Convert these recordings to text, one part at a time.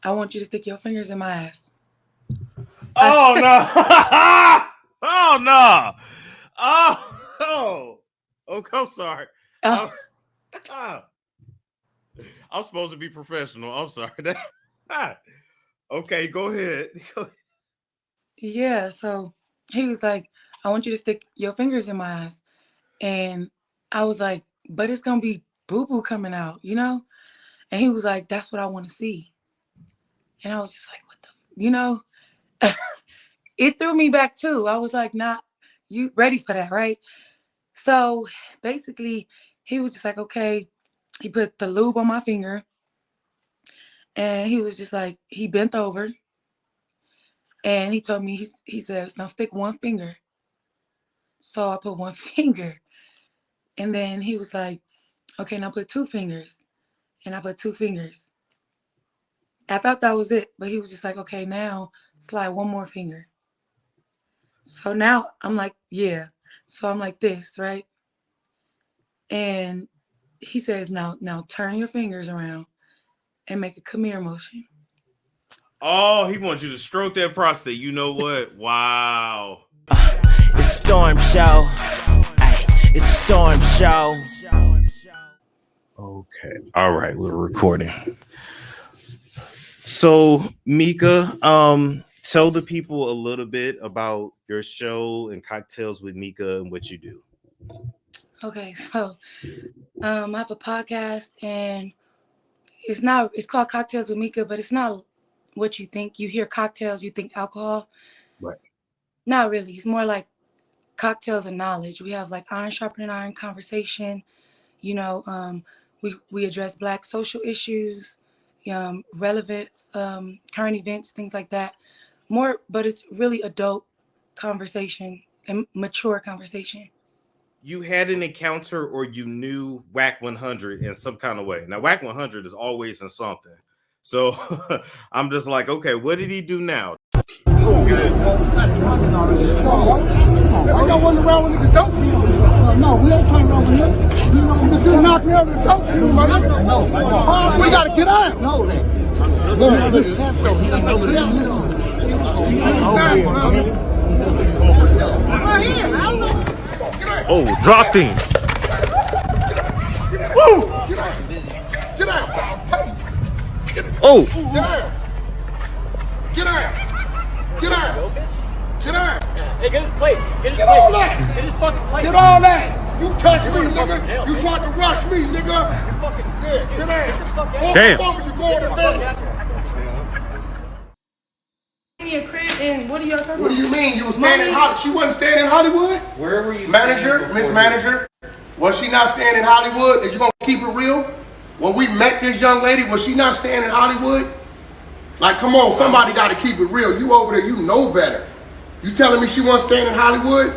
I want you to stick your fingers in my ass. Oh no! Oh no! Oh, okay. I'm sorry. Oh. I'm supposed to be professional. I'm sorry. Okay, go ahead. Yeah, so he was like, I want you to stick your fingers in my ass. And I was like, but it's gonna be boo-boo coming out, you know? And he was like, that's what I want to see. And I was just like, what the, you know? It threw me back too. I was like, not you ready for that, right? So basically, he was just like, okay. He put the lube on my finger, and he was just like, he bent over, and he told me, he says, now stick one finger. So I put one finger, and then he was like, okay, now put two fingers, and I put two fingers. I thought that was it, but he was just like, okay, now slide one more finger. So now I'm like, yeah. So I'm like this, right? And he says, now turn your fingers around and make a come here motion. Oh, he wants you to stroke that prostate. You know what? Wow. It's a storm show. Ay, it's a storm show. Okay. All right, we're recording. So, Mika, tell the people a little bit about your show and Cocktails with Mika and what you do. Okay, so I have a podcast, and it's called Cocktails with Mika, but it's not what you think. You hear cocktails, you think alcohol. Right. Not really. It's more like cocktails and knowledge. We have like iron sharpening iron conversation. You know, we address Black social issues, relevant current events, things like that. More, but it's really adult conversation and mature conversation. You had an encounter or you knew Wack 100 in some kind of way. Now, Wack 100 is always in something. So I'm just like, okay, what did he do now? I got one around when niggas don't see you. No, we ain't playing around with niggas. You just knock me over the don't see you, my nigga. No, we gotta get out. No, Oh, dropped him. Woo! Get out! Oh! Get out! Get out! Get out! Hey, get his plate. Get his Get plate. all that! Get his fucking plate. Get all that! You touched me, nigga! You tried to rush me, nigga! Yeah, get out! Damn. You going to bed? And what are y'all talking What do you mean? You was standing in Hollywood? She wasn't staying in Hollywood? Where were you? Manager, Miss Manager, was she not staying in Hollywood? Are you gonna keep it real? When we met this young lady, was she not staying in Hollywood? Like, come on, somebody got to keep it real. You over there, you know better. You telling me she wasn't staying in Hollywood?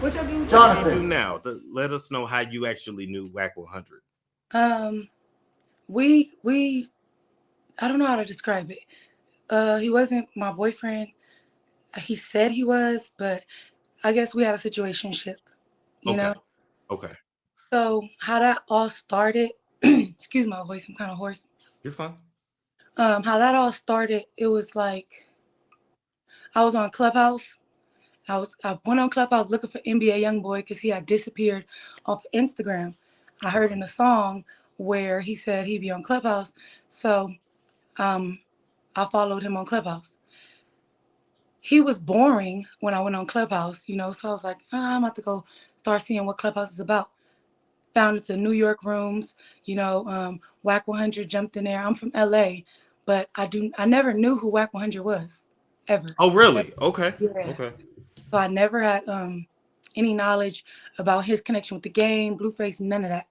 What y'all do? What do you do now? Let us know how you actually knew Wack 100. We I don't know how to describe it. He wasn't my boyfriend. He said he was, but I guess we had a situationship, you know? Okay. So how that all started, excuse my voice, I'm kind of hoarse. You're fine. How that all started, it was like I was on Clubhouse. I went on Clubhouse looking for NBA Youngboy because he had disappeared off Instagram. I heard in a song where he said he'd be on Clubhouse. So I followed him on Clubhouse. He was boring when I went on Clubhouse, you know, so I was like, I'm about to go start seeing what Clubhouse is about. Found it's in New York rooms, you know, Wack 100 jumped in there. I'm from LA, but I never knew who Wack 100 was, ever. Oh, really? Okay. Yeah. Okay. So I never had any knowledge about his connection with the game, Blueface, none of that.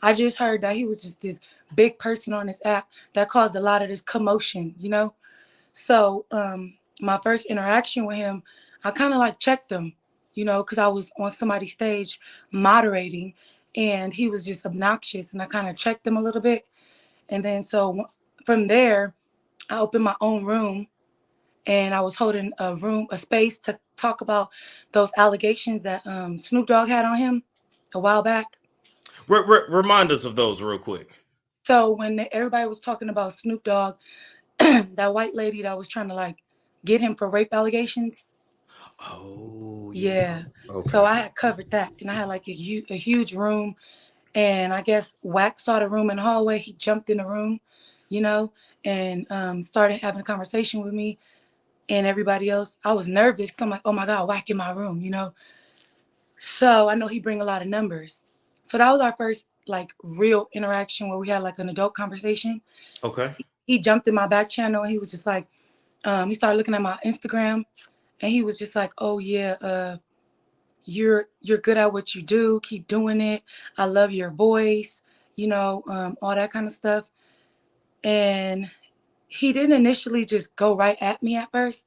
I just heard that he was just this big person on this app that caused a lot of this commotion, you know? So my first interaction with him, I kind of like checked him, you know, because I was on somebody's stage moderating and he was just obnoxious, and I kind of checked him a little bit. And then so from there, I opened my own room, and I was holding a space to talk about those allegations that Snoop Dogg had on him a while back. Remind us of those real quick. So when everybody was talking about Snoop Dogg, that white lady that was trying to like get him for rape allegations. Oh yeah. Yeah. So Okay. I had covered that, and I had like a huge room, and I guess Wack saw the room in the hallway. He jumped in the room, you know, and started having a conversation with me and everybody else. I was nervous 'cause I'm like, oh my God, Wack in my room, you know. So I know he bring a lot of numbers. So that was our first like real interaction where we had like an adult conversation. Okay. He jumped in my back channel and he was just like, he started looking at my Instagram and he was just like, oh yeah, you're good at what you do. Keep doing it. I love your voice, you know, all that kind of stuff. And he didn't initially just go right at me at first.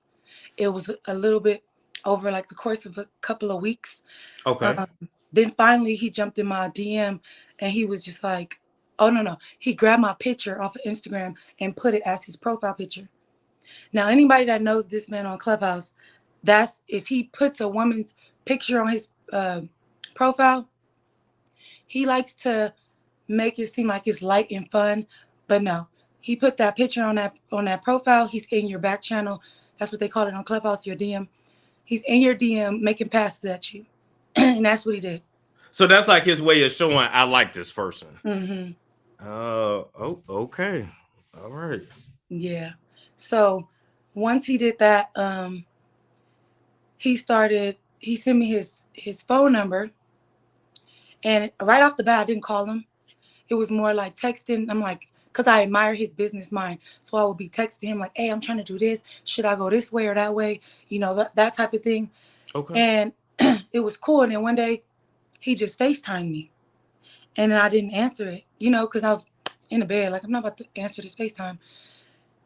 It was a little bit over like the course of a couple of weeks. Okay. Um, then finally he jumped in my DM and he was just like, oh no. He grabbed my picture off of Instagram and put it as his profile picture. Now anybody that knows this man on Clubhouse, that's if he puts a woman's picture on his profile, he likes to make it seem like it's light and fun, but no. He put that picture on that profile. He's in your back channel. That's what they call it on Clubhouse, your DM. He's in your DM making passes at you. And that's what he did. So that's like his way of showing I like this person. Mm-hmm. Oh, okay. All right. Yeah. So once he did that, he sent me his phone number. And right off the bat, I didn't call him. It was more like texting. I'm like, because I admire his business mind. So I would be texting him like, hey, I'm trying to do this. Should I go this way or that way? You know, that type of thing. Okay. And it was cool. And then one day he just FaceTimed me. And then I didn't answer it, you know, because I was in the bed. Like, I'm not about to answer this FaceTime.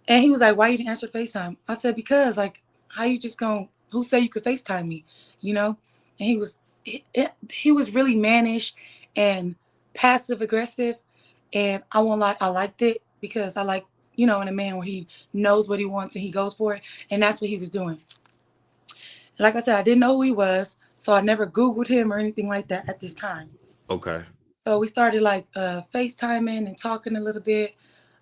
And he was like, why you didn't answer FaceTime? I said, because, like, how you just going, who say you could FaceTime me, you know? And he was really mannish and passive aggressive. And I won't lie, I liked it because I like, you know, in a man where he knows what he wants and he goes for it. And that's what he was doing. And like I said, I didn't know who he was. So I never Googled him or anything like that at this time. Okay. So we started like FaceTiming and talking a little bit.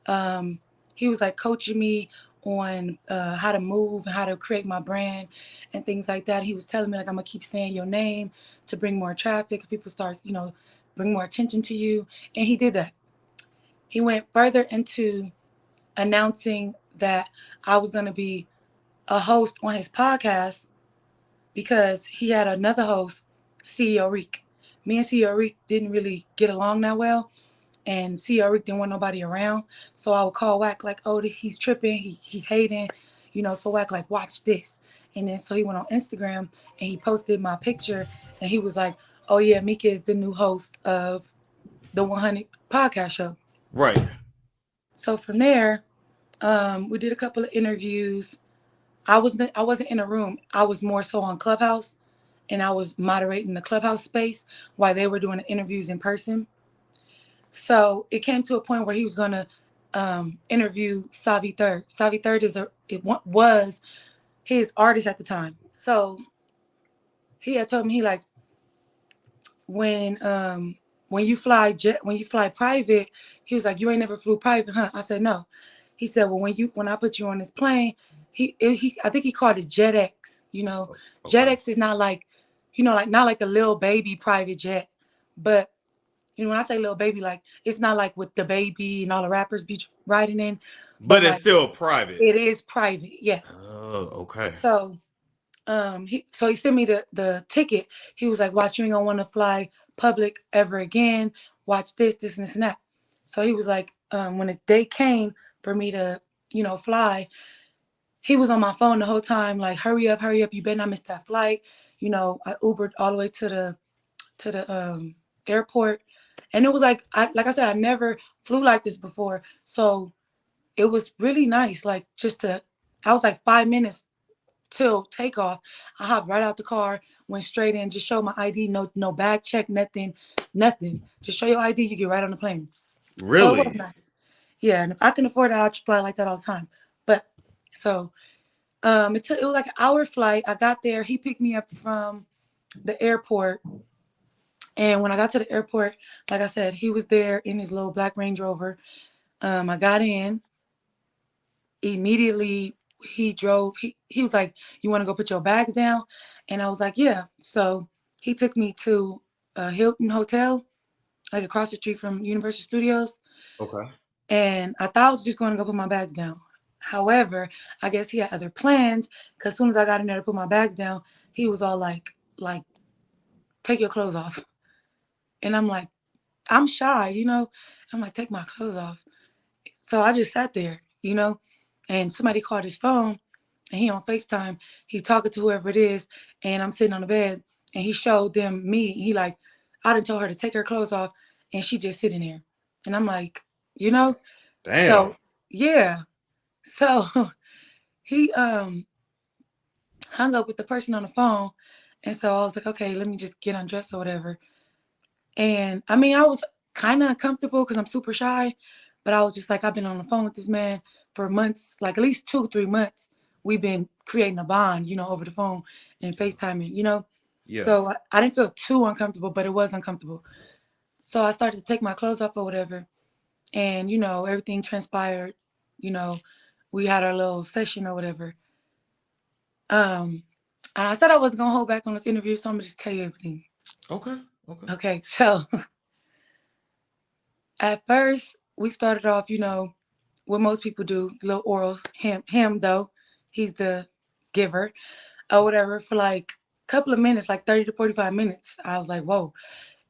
Um, he was like coaching me on how to move and how to create my brand and things like that. He was telling me like I'm gonna keep saying your name to bring more traffic. People start, you know, bring more attention to you, and he did that. He went further into announcing that I was gonna be a host on his podcast because he had another host, CEO Reek. Me and CEO Reek didn't really get along that well. And CEO Rick didn't want nobody around. So I would call Wack like, oh, he's tripping, he hating, you know, so Wack like, watch this. And then so he went on Instagram and he posted my picture and he was like, oh yeah, Mika is the new host of the 100 podcast show. Right. So from there, we did a couple of interviews. I wasn't in a room. I was more so on Clubhouse and I was moderating the Clubhouse space while they were doing the interviews in person. So it came to a point where he was gonna interview Savi Third. Savi Third was his artist at the time. So he had told me he like when when you fly private, he was like, you ain't never flew private, huh? I said no. He said, well, when I put you on this plane, he I think he called it Jet X. You know, Jet Okay. X is not like, you know, like not like a little baby private jet, but you know, when I say little baby, like it's not like with the baby and all the rappers be riding in, but But it's like still private. it is private, yes. Oh, okay. So he sent me the ticket. He was like, watch, you ain't gonna want to fly public ever again. Watch this and this and that. So he was like, when the day came for me to, you know, fly, he was on my phone the whole time, like, hurry up, you better not miss that flight. You know, I Ubered all the way to the airport. And it was like I said, I never flew like this before. So it was really nice. Like I was like 5 minutes till takeoff. I hopped right out the car, went straight in, just showed my ID, no bag check, nothing. Just show your ID, you get right on the plane. So it was Really? nice. Yeah, and if I can afford it, I'll fly like that all the time. But so it was like an hour flight. I got there, he picked me up from the airport And when I got to the airport, like I said, he was there in his little black Range Rover. I got in. Immediately, he drove. He was like, "You want to go put your bags down?" And I was like, "Yeah." So he took me to a Hilton Hotel, like across the street from Universal Studios. Okay. And I thought I was just going to go put my bags down. However, I guess he had other plans because as soon as I got in there to put my bags down, he was all like, take your clothes off. And I'm like, I'm shy, you know? I'm like, take my clothes off. So I just sat there, you know? And somebody called his phone and he on FaceTime. He talking to whoever it is. And I'm sitting on the bed and he showed them me. He like, I done told her to take her clothes off and she just sitting there. And I'm like, you know? Damn. So yeah. So he hung up with the person on the phone. And so I was like, okay, let me just get undressed or whatever. And I mean, I was kind of uncomfortable because I'm super shy, but I was just like, I've been on the phone with this man for months, like at least 2, 3 months. We've been creating a bond, you know, over the phone and FaceTiming, you know. Yeah. So I didn't feel too uncomfortable, but it was uncomfortable. So I started to take my clothes off or whatever. And, you know, everything transpired. You know, we had our little session or whatever. And I said I wasn't gonna hold back on this interview, so I'm gonna just tell you everything. Okay. Okay. Okay, so at first we started off, you know, what most people do, little oral. Him though, he's the giver or whatever for like a couple of minutes, like 30 to 45 minutes. I was like, whoa.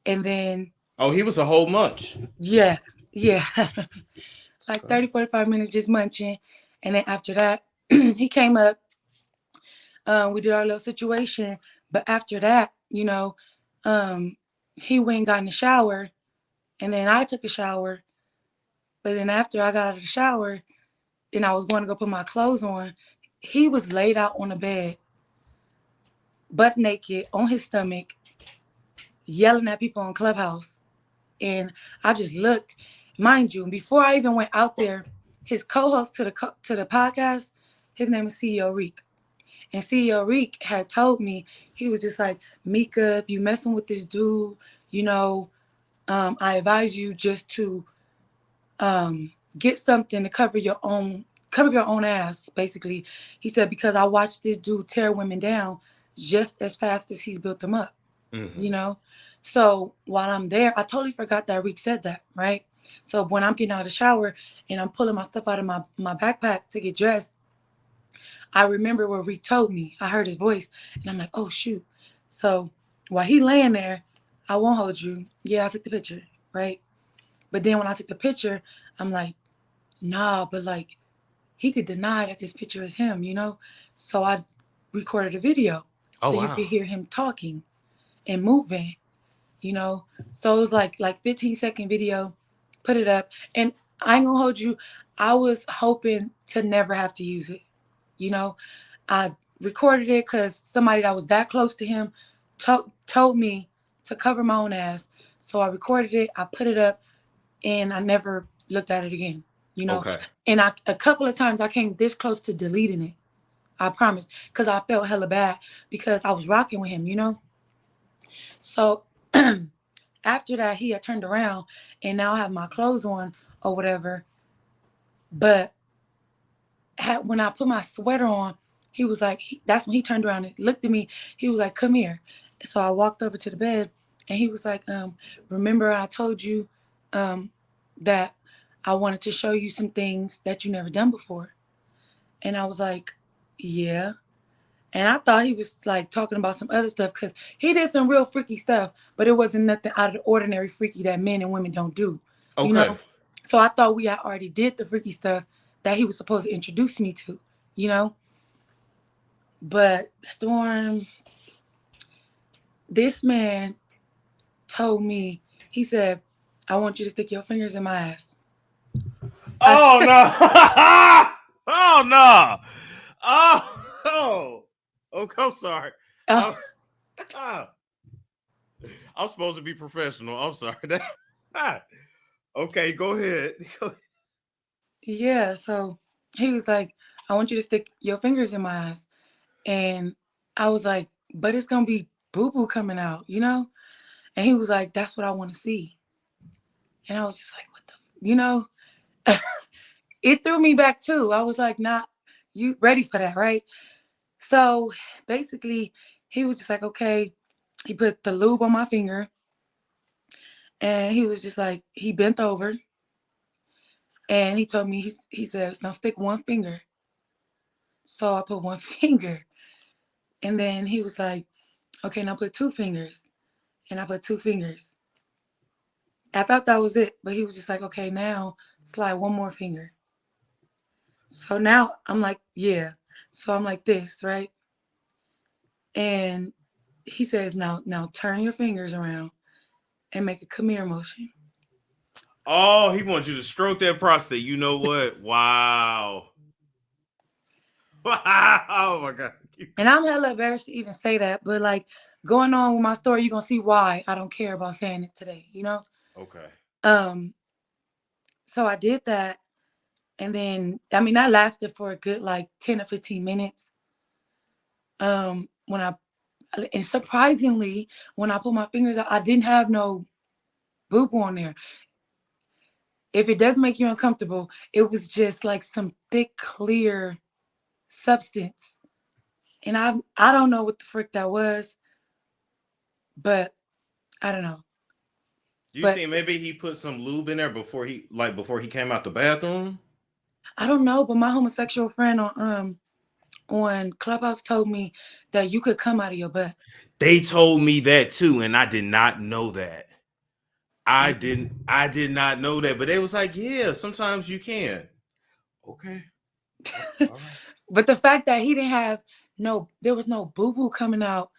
And then Oh, he was a whole munch. yeah, yeah. Like Okay. 30, 45 minutes just munching. And then after that, he came up, we did our little situation. But after that, you know, um, he went and got in the shower, and then I took a shower. But then after I got out of the shower and I was going to go put my clothes on, he was laid out on the bed, butt naked, on his stomach, yelling at people on Clubhouse. And I just looked, mind you, before I even went out there, his co-host to the podcast, his name is CEO Reek. And CEO Reek had told me, he was just like, Mika, if you messing with this dude, you know, I advise you just to get something to cover your own ass, basically. He said, because I watched this dude tear women down just as fast as he's built them up, you know? So while I'm there, I totally forgot that Reek said that, right? So when I'm getting out of the shower and I'm pulling my stuff out of my backpack to get dressed, I remember what Reek told me. I heard his voice and I'm like, oh shoot. So while he laying there, I won't hold you. Yeah, I took the picture, right? But then when I took the picture, I'm like, nah, but like he could deny that this picture is him, you know? So I recorded a video Oh so you wow. could hear him talking and moving, you know? So it was like 15-second video, put it up. And I ain't gonna hold you, I was hoping to never have to use it, you know? I recorded it because somebody that was that close to him told me to cover my own ass. So I recorded it, I put it up, and I never looked at it again, you know. Okay. And a couple of times I came this close to deleting it. I promise, because I felt hella bad because I was rocking with him, you know. So after that, he had turned around and now I have my clothes on or whatever. But when I put my sweater on, he was like, that's when he turned around and looked at me. He was like, come here. So I walked over to the bed and he was like, remember I told you that I wanted to show you some things that you never done before. And I was like, yeah. And I thought he was like talking about some other stuff because he did some real freaky stuff, but it wasn't nothing out of the ordinary freaky that men and women don't do, you Okay. know? So I thought we had already did the freaky stuff that he was supposed to introduce me to, you know? But Storm, this man told me, he said, I want you to stick your fingers in my ass. Oh no. Oh no. Oh. Oh, I'm sorry. Oh. I'm supposed to be professional. I'm sorry. Okay, go ahead. Yeah, so he was like, I want you to stick your fingers in my ass. And I was like, but it's gonna be boo-boo coming out, you know? And he was like, that's what I want to see. And I was just like, what the, you know, it threw me back too. I was like, not you ready for that, right? So basically, he was just like, okay. He put the lube on my finger, and he was just like, he bent over, and he told me, he says, now stick one finger. So I put one finger, and then he was like, okay, now put two fingers, and I put two fingers. I thought that was it, but he was just like, okay, now slide one more finger. So now I'm like, yeah. So I'm like this, right? And he says, now turn your fingers around and make a come here motion. Oh, he wants you to stroke that prostate. You know what? Wow. Wow. Oh my God. And I'm hella embarrassed to even say that, but like going on with my story, you're gonna see why I don't care about saying it today, you know? Okay. So I did that, and then I mean that lasted for a good like 10 or 15 minutes. When I and surprisingly, when I put my fingers out, I didn't have no boo-boo on there. If it does make you uncomfortable, it was just like some thick, clear substance. And I don't know what the frick that was, but I don't know. Do you But think maybe he put some lube in there before he came out the bathroom? I don't know, but my homosexual friend on Clubhouse told me that you could come out of your butt. They told me that too, and I did not know that. I Yeah. did not know that, but they was like, yeah, sometimes you can. Okay. All right. But the fact that he didn't have there was no boo-boo coming out,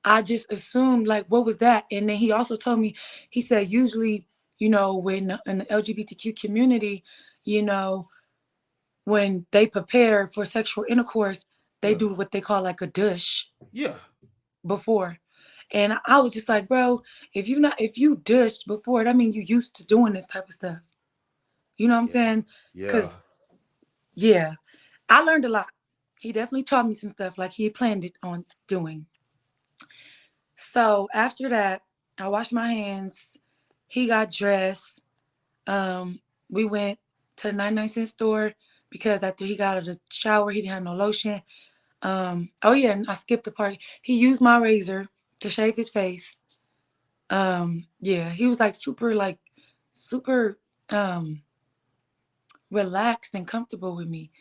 I just assumed like, what was that? And then he also told me, he said, usually, when in the LGBTQ community, you know, when they prepare for sexual intercourse, they Yeah. do what they call like a douche Yeah. before. And I was just like, bro, if you dushed before, that means you used to doing this type of stuff. You know what I'm Yeah. saying? Yeah. Cause yeah, I learned a lot. He definitely taught me some stuff like he planned it on doing. So after that, I washed my hands. He got dressed. We went to the 99-cent store because after he got out of the shower, he didn't have no lotion. Oh yeah, and I skipped the part. He used my razor to shave his face. Yeah, he was like super relaxed and comfortable with me.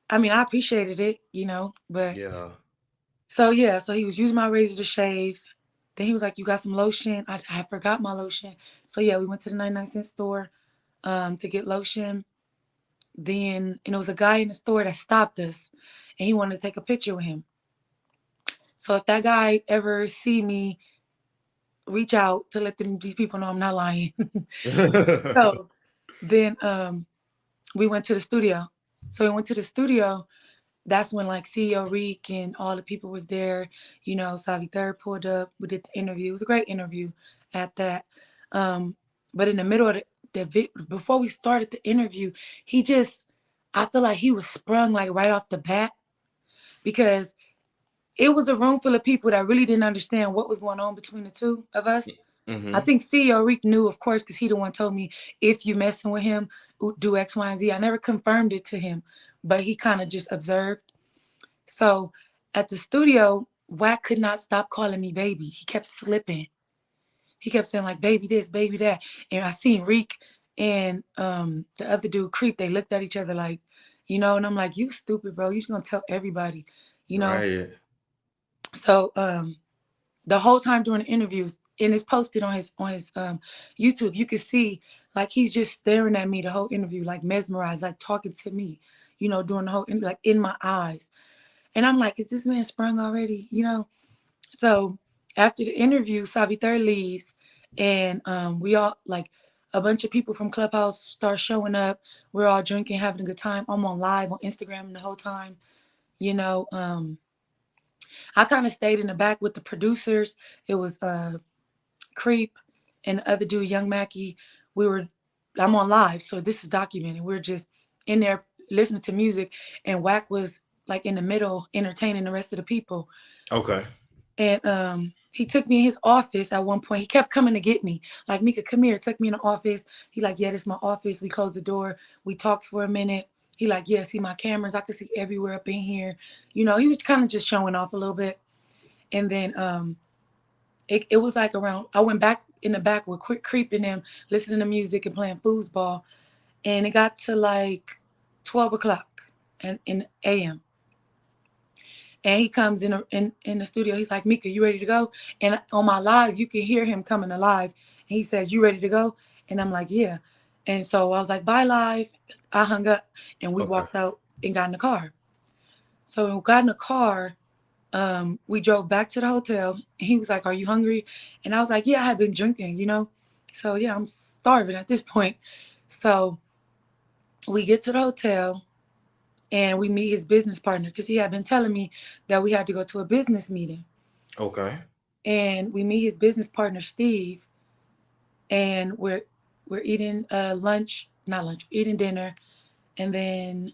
I mean, I appreciated it, but Yeah. so yeah, so he was using my razor to shave. Then he was like, "You got some lotion?" I forgot my lotion. So yeah, we went to the 99-cent store to get lotion. Then and there was a guy in the store that stopped us, and he wanted to take a picture with him. So if that guy ever see me, reach out to let these people know I'm not lying. So then we went to the studio. So we went to the studio. That's when like CEO Reek and all the people was there. Savi Third pulled up. We did the interview. It was a great interview at that. But in the middle of before we started the interview, I feel like he was sprung like right off the bat because it was a room full of people that really didn't understand what was going on between the two of us. I Mm-hmm. think CEO Reek knew, of course, because he the one told me, if you messing with him, do X, Y, and Z. I never confirmed it to him, but he kind of just observed. So at the studio, Wack could not stop calling me baby. He kept slipping. He kept saying like baby this, baby that. And I seen Reek and the other dude Creep, they looked at each other like, and I'm like, you stupid, bro. You just gonna tell everybody. Right. So the whole time during the interview, and it's posted on his YouTube, you can see like he's just staring at me the whole interview, like mesmerized, like talking to me, during the whole interview, like in my eyes. And I'm like, is this man sprung already? So after the interview, Sabi Third leaves, and we all like a bunch of people from Clubhouse start showing up. We're all drinking, having a good time. I'm on live on Instagram the whole time. You know, I kind of stayed in the back with the producers. It was Creep and the other dude, Young Mackie. I'm on live, so this is documented. We're just in there listening to music, and Wack was like in the middle entertaining the rest of the people. Okay. And he took me in his office at one point. He kept coming to get me. Like, Mika, come here. Took me in the office. He like, yeah, this is my office. We closed the door. We talked for a minute. He like, yeah, see my cameras. I could see everywhere up in here. You know, he was kind of just showing off a little bit. And then it was like around, I went back in the back with quick creeping him, listening to music and playing foosball. And it got to like 12 o'clock in the AM. And he comes in the studio. He's like, Mika, you ready to go? And on my live, you can hear him coming alive. And he says, you ready to go? And I'm like, yeah. And so I was like, bye, live. I hung up and we Okay. walked out and got in the car. So when we got in the car, we drove back to the hotel. And he was like, are you hungry? And I was like, yeah, I had been drinking, you know? So yeah, I'm starving at this point. So we get to the hotel and we meet his business partner because he had been telling me that we had to go to a business meeting. Okay. And we meet his business partner, Steve, and we're eating not lunch, eating dinner. And then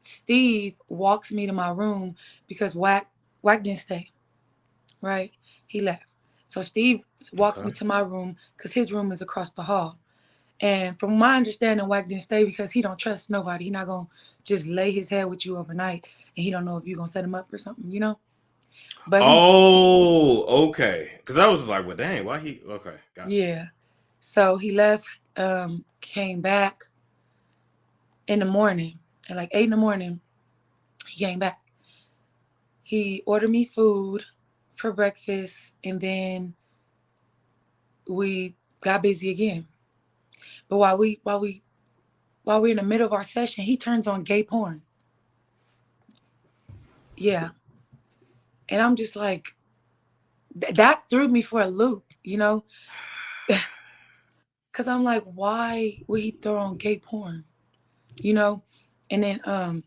Steve walks me to my room because Wack didn't stay, right? He left. So Steve walks me Okay. to my room because his room is across the hall. And from my understanding, Wack didn't stay because he don't trust nobody. He not gonna just lay his head with you overnight, and he don't know if you're gonna set him up or something, you know. But he, Oh, okay. Because I was just like, well, dang, why he? Okay, gotcha. yeah. So he left, came back in the morning at like 8 in the morning. He came back. He ordered me food for breakfast, and then we got busy again. But while we're in the middle of our session, he turns on gay porn. Yeah, and I'm just like, that threw me for a loop, you know, because I'm like, why would he throw on gay porn, you know? And then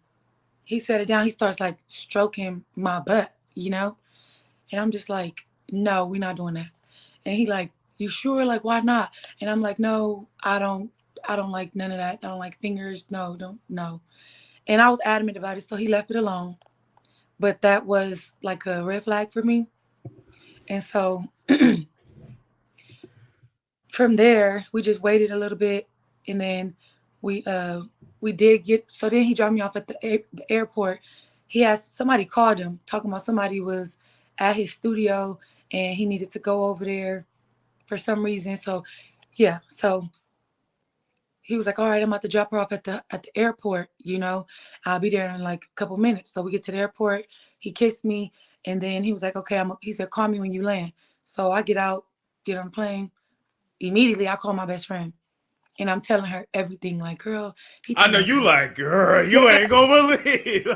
he set it down. He starts like stroking my butt, you know, and I'm just like, no, we're not doing that. And he like, you sure? Like, why not? And I'm like, no, I don't like none of that. I don't like fingers. No, don't, no. And I was adamant about it, so he left it alone. But that was like a red flag for me. And so from there, we just waited a little bit, and then we uh we did get. So then he dropped me off at the airport. He had somebody called him talking about somebody was at his studio and he needed to go over there for some reason. So yeah, so he was like, all right, I'm about to drop her off at the airport, you know. I'll be there in like a couple minutes. So we get to the airport, he kissed me, and then he was like, okay, he said, call me when you land. So I get out, get on the plane. Immediately I call my best friend and I'm telling her everything. Like, girl, he I turned know on you gay. like, girl, you Yeah. ain't gonna believe.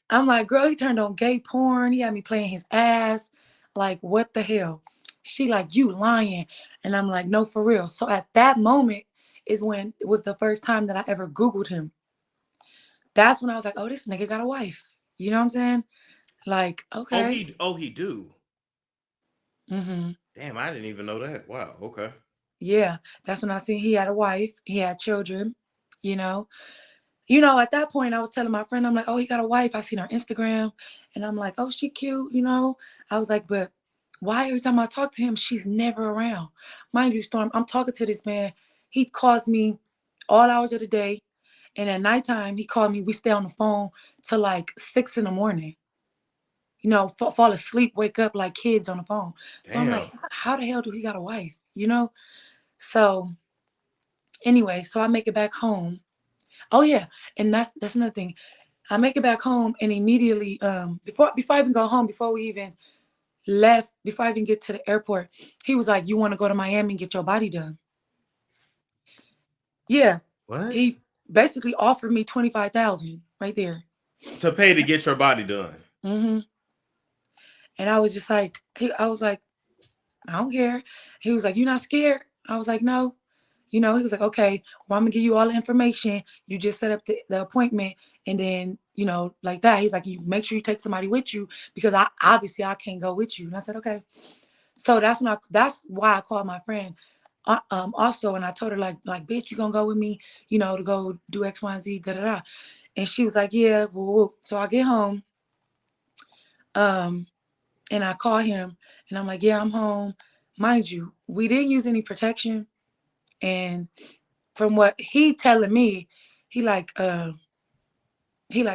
I'm like, girl, he turned on gay porn. He had me playing his ass. Like, what the hell? She like, you lying. And I'm like, no, for real. So at that moment is when it was the first time that I ever Googled him. That's when I was like, oh, this nigga got a wife. You know what I'm saying? Like, okay. He do. Mm-hmm. Damn, I didn't even know that. Wow. Okay. Yeah. That's when I seen he had a wife. He had children, you know. You know, at that point, I was telling my friend, I'm like, oh, he got a wife. I seen her Instagram. And I'm like, oh, she cute, you know? I was like, but why every time I talk to him, she's never around? Mind you, Storm, I'm talking to this man. He calls me all hours of the day. And at nighttime, he called me. We stay on the phone till like 6 in the morning. You know, fall asleep, wake up like kids on the phone. So I'm like, Damn. how the hell do he got a wife? You know? So anyway, so I make it back home. Oh yeah, and that's another thing. I make it back home and immediately, before I even go home, before we even left, before I even get to the airport, he was like, you want to go to Miami and get your body done? Yeah. What? He basically offered me 25,000 right there. To pay to get your body done. Hmm. And I was just like, I was like, I don't care. He was like, you not scared? I was like, no. You know, he was like, okay, well, I'm gonna give you all the information. You just set up the appointment, and then, you know, like that. He's like, you make sure you take somebody with you because I obviously I can't go with you. And I said, okay. So that's why I called my friend. Also, and I told her like, bitch, you gonna go with me, you know, to go do X, Y, and Z, da da da. And she was like, yeah. Well, so I get home. Um, And I call him and I'm like, yeah, I'm home. Mind you, we didn't use any protection. And from what he telling me, he like,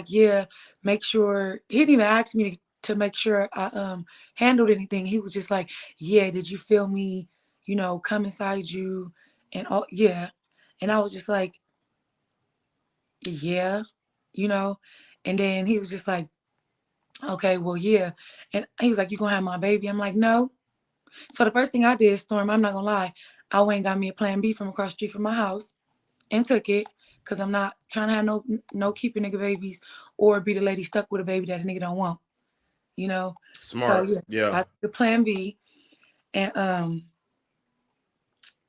yeah, make sure he didn't even ask me to make sure I handled anything. He was just like, yeah, did you feel me, come inside you and all, yeah. And I was just like, yeah, you know. And then he was just like, okay, well, yeah. And he was like, you gonna have my baby? I'm like, no. So the first thing I did, Storm, I'm not gonna lie, I went and got me a plan B from across the street from my house and took it because I'm not trying to have no keeping nigga babies or be the lady stuck with a baby that a nigga don't want, you know? So Smart. yes, Yeah. I took the plan B and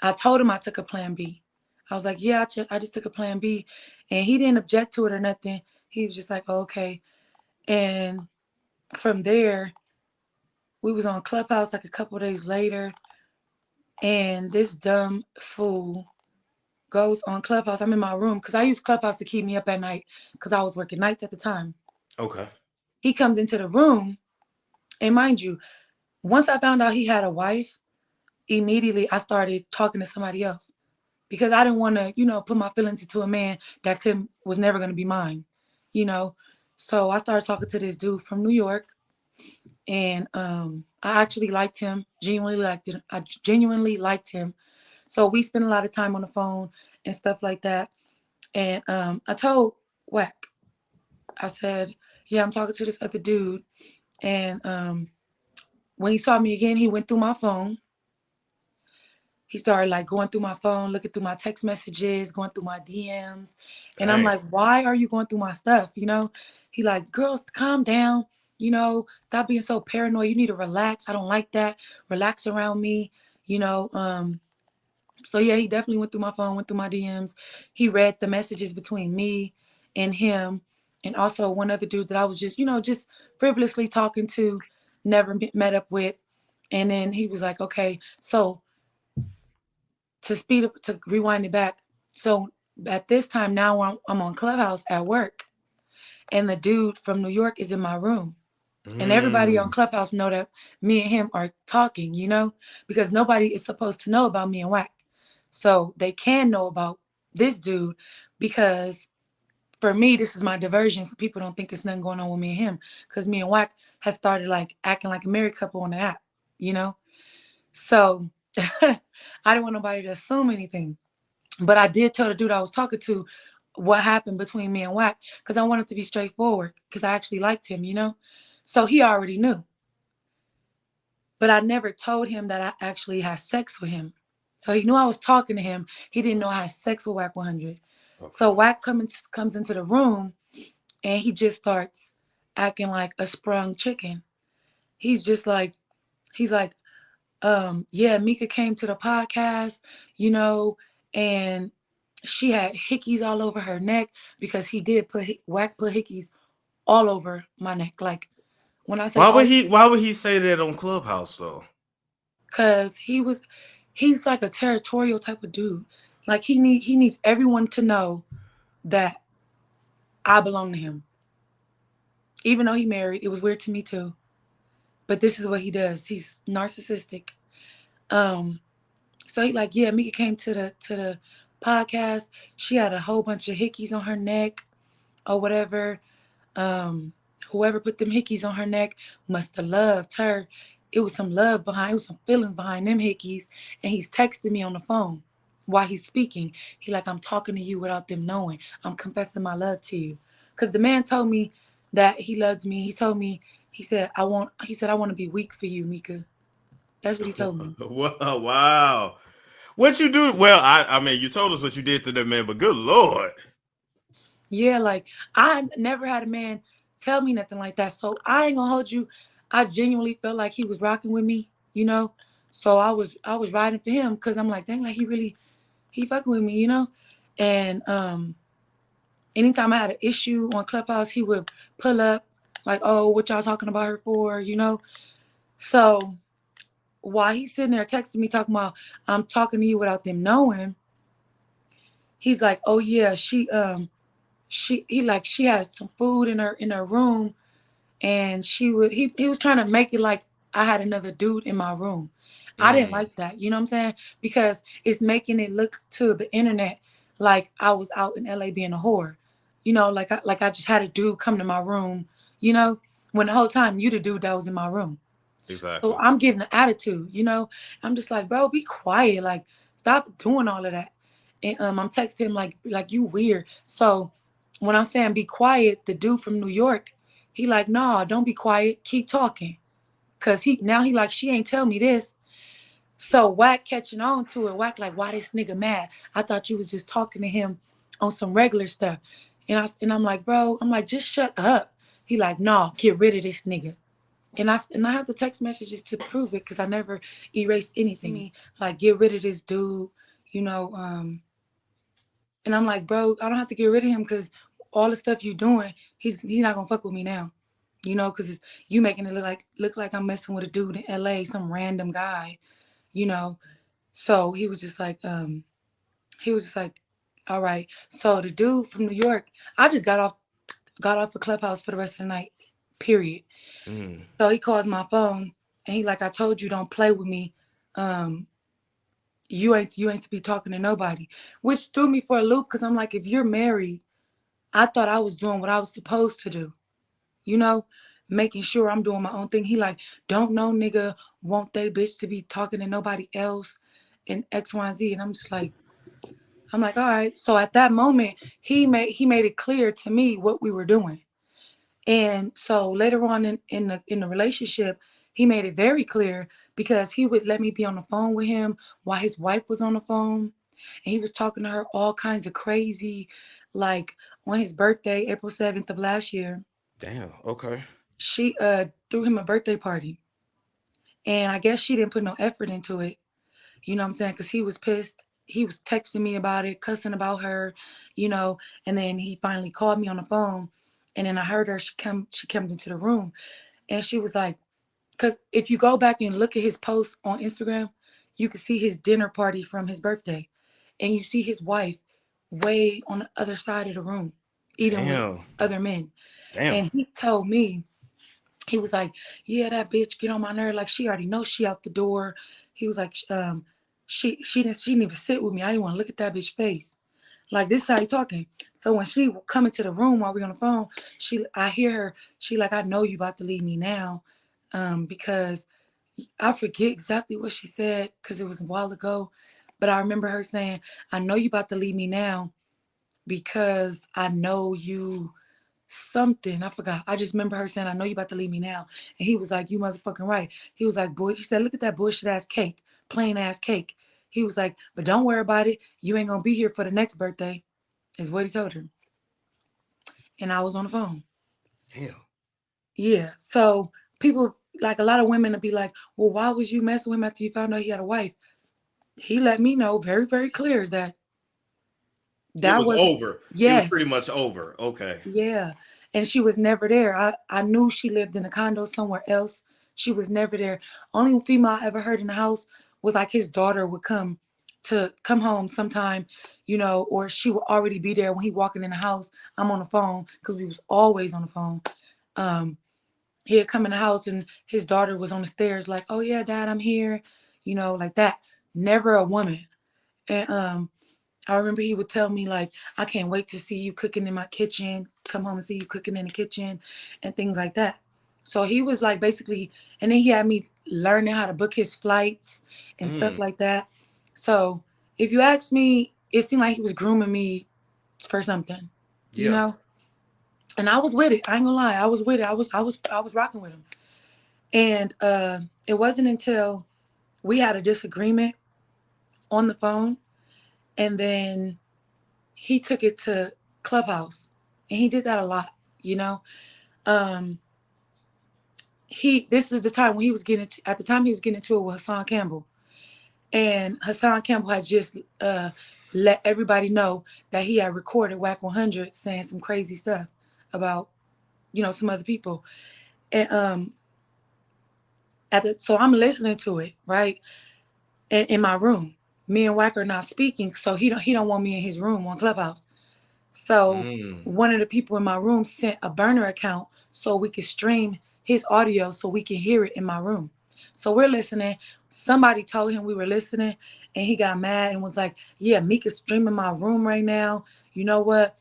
I told him I took a plan B. I was like, yeah, I just took a plan B. And he didn't object to it or nothing. He was just like, oh, okay. And from there, we was on Clubhouse like a couple days later. And this dumb fool goes on Clubhouse. I'm in my room because I use Clubhouse to keep me up at night because I was working nights at the time. Okay. He comes into the room, and mind you, once I found out he had a wife, immediately I started talking to somebody else because I didn't want to, put my feelings into a man that was never going to be mine, you know. So I started talking to this dude from New York, and I actually liked him, genuinely liked him. I genuinely liked him. So we spent a lot of time on the phone and stuff like that. And I told Wack, I said, yeah, I'm talking to this other dude. And when he saw me again, he went through my phone. He started like going through my phone, looking through my text messages, going through my DMs. And I'm Dang. like, why are you going through my stuff? He like, girls, calm down. Stop being so paranoid. You need to relax. I don't like that. Relax around me. You know, So yeah, he definitely went through my phone, went through my DMs. He read the messages between me and him, and also one other dude that I was just frivolously talking to, never met up with. And then he was like, okay, so to rewind it back. So at this time now I'm on Clubhouse at work, and the dude from New York is in my room. And everybody on Mm. Clubhouse know that me and him are talking, because nobody is supposed to know about me and Wack. So they can know about this dude because for me, this is my diversion. So people don't think there's nothing going on with me and him. Because me and Wack has started like acting like a married couple on the app, you know? So I didn't want nobody to assume anything. But I did tell the dude I was talking to what happened between me and Wack because I wanted to be straightforward because I actually liked him. So he already knew. But I never told him that I actually had sex with him. So he knew I was talking to him. He didn't know I had sex with Wack 100. Okay. So Wack comes into the room and he just starts acting like a sprung chicken. He's like, yeah, Mika came to the podcast, you know, and she had hickeys all over her neck because he did Wack put hickeys all over my neck. Like when I say Why would all, he say that on Clubhouse though? because he's like a territorial type of dude. Like he needs everyone to know that I belong to him. Even though he married, it was weird to me too. But this is what he does. He's narcissistic. Um, so he like, yeah, Mika came to the podcast. She had a whole bunch of hickeys on her neck or whatever. Um, Whoever put them hickeys on her neck must have loved her. It was some love behind, it was some feelings behind them hickeys. And he's texting me on the phone while he's speaking. He like, I'm talking to you without them knowing. I'm confessing my love to you. Because the man told me that he loved me. He told me, he said, I want to be weak for you, Mika. That's what he told me. Wow, wow. What you do? Well, I mean, you told us what you did to that man, but good lord. Yeah, like I never had a man tell me nothing like that. So I ain't gonna hold you. I genuinely felt like he was rocking with me. So I was riding for him because I'm like, dang, like he fucking with me. And anytime I had an issue on Clubhouse, he would pull up like, oh, what y'all talking about her for? So while he's sitting there texting me talking about I'm talking to you without them knowing, he's like, oh yeah, she had some food in her room, and he was trying to make it like I had another dude in my room. I didn't Mm, like that. You know what I'm saying? Because it's making it look to the internet like I was out in LA being a whore. You know, like I just had a dude come to my room, you know, when the whole time you the dude that was in my room. So exactly. I'm getting an attitude, you know. I'm just like, bro, be quiet. Like, stop doing all of that. And I'm texting him like you weird. So when I'm saying be quiet, the dude from New York, he like, nah, don't be quiet. Keep talking. Cause he like, she ain't tell me this. So Wack catching on to it. Wack like, why this nigga mad? I thought you was just talking to him on some regular stuff. And I'm like, bro, I'm like, just shut up. He like, nah, get rid of this nigga. And I have the text messages to prove it because I never erased anything. Like, get rid of this dude, you know. And I'm like, bro, I don't have to get rid of him because all the stuff you doing, he's not gonna fuck with me now, you know, because you making it look like I'm messing with a dude in LA, some random guy, you know. So he was just like, all right. So the dude from New York, I just got off the clubhouse for the rest of the night, period. Mm, So he calls my phone and he like, I told you don't play with me. Um, you ain't to be talking to nobody, which threw me for a loop because I'm like, if you're married, I thought I was doing what I was supposed to do, you know, making sure I'm doing my own thing. He like, don't no nigga want they bitch to be talking to nobody else and X, Y, and Z. And I'm like, all right. So at that moment, he made it clear to me what we were doing. And so later on in the relationship, he made it very clear because he would let me be on the phone with him while his wife was on the phone. And he was talking to her all kinds of crazy, like on his birthday, April 7th of last year, damn. Okay. she threw him a birthday party. And I guess she didn't put no effort into it. You know what I'm saying? Because he was pissed. He was texting me about it, cussing about her, you know, and then he finally called me on the phone. And then I heard her, she comes into the room and she was like, because if you go back and look at his posts on Instagram, you can see his dinner party from his birthday. And you see his wife way on the other side of the room, eating with Damn. other men. Damn. And he told me, he was like, yeah, that bitch get on my nerve. Like, she already knows she out the door. He was like, she didn't even sit with me. I didn't want to look at that bitch face. Like, this is how he talking. So when she come into the room while we on the phone, I hear her, she like, I know you about to leave me now. Because I forget exactly what she said because it was a while ago. But I remember her saying, I know you about to leave me now because I know you something. I forgot. I just remember her saying, I know you about to leave me now. And he was like, you motherfucking right. He was like, boy, he said, look at that bullshit ass cake, plain ass cake. He was like, but don't worry about it. You ain't gonna be here for the next birthday, is what he told her. And I was on the phone. Damn. Yeah. So people, like a lot of women will be like, well, why was you messing with him after you found out he had a wife? He let me know very, very clear that It that was was, over. It was pretty yes. much over. Okay. Yeah. And she was never there. I knew she lived in a condo somewhere else. She was never there. Only female I ever heard in the house was like his daughter would come home sometime, you know, or she would already be there when he walking in the house. I'm on the phone because we was always on the phone. Um, he'd come in the house and his daughter was on the stairs like, oh yeah, dad, I'm here, you know, like that. Never a woman. And I remember he would tell me like, I can't wait to see you cooking in my kitchen, come home and see you cooking in the kitchen and things like that. So he was like basically, and then he had me learning how to book his flights and stuff Mm, like that. So if you ask me, it seemed like he was grooming me for something, you yeah. know? And I was with it. I ain't gonna lie. I was with it. I was rocking with him. And it wasn't until we had a disagreement on the phone and then he took it to Clubhouse, and he did that a lot. You know, um, he this is the time when he was getting at the time he was getting into it with Hassan Campbell, and Hassan Campbell had just let everybody know that he had recorded Wack 100 saying some crazy stuff about some other people, and so I'm listening to it right in my room. Me and Wack are not speaking, so he don't want me in his room on Clubhouse. So Mm, one of the people in my room sent a burner account so we could stream his audio so we can hear it in my room. So we're listening. Somebody told him we were listening, and he got mad and was like, "Yeah, Mika's streaming my room right now. You know what?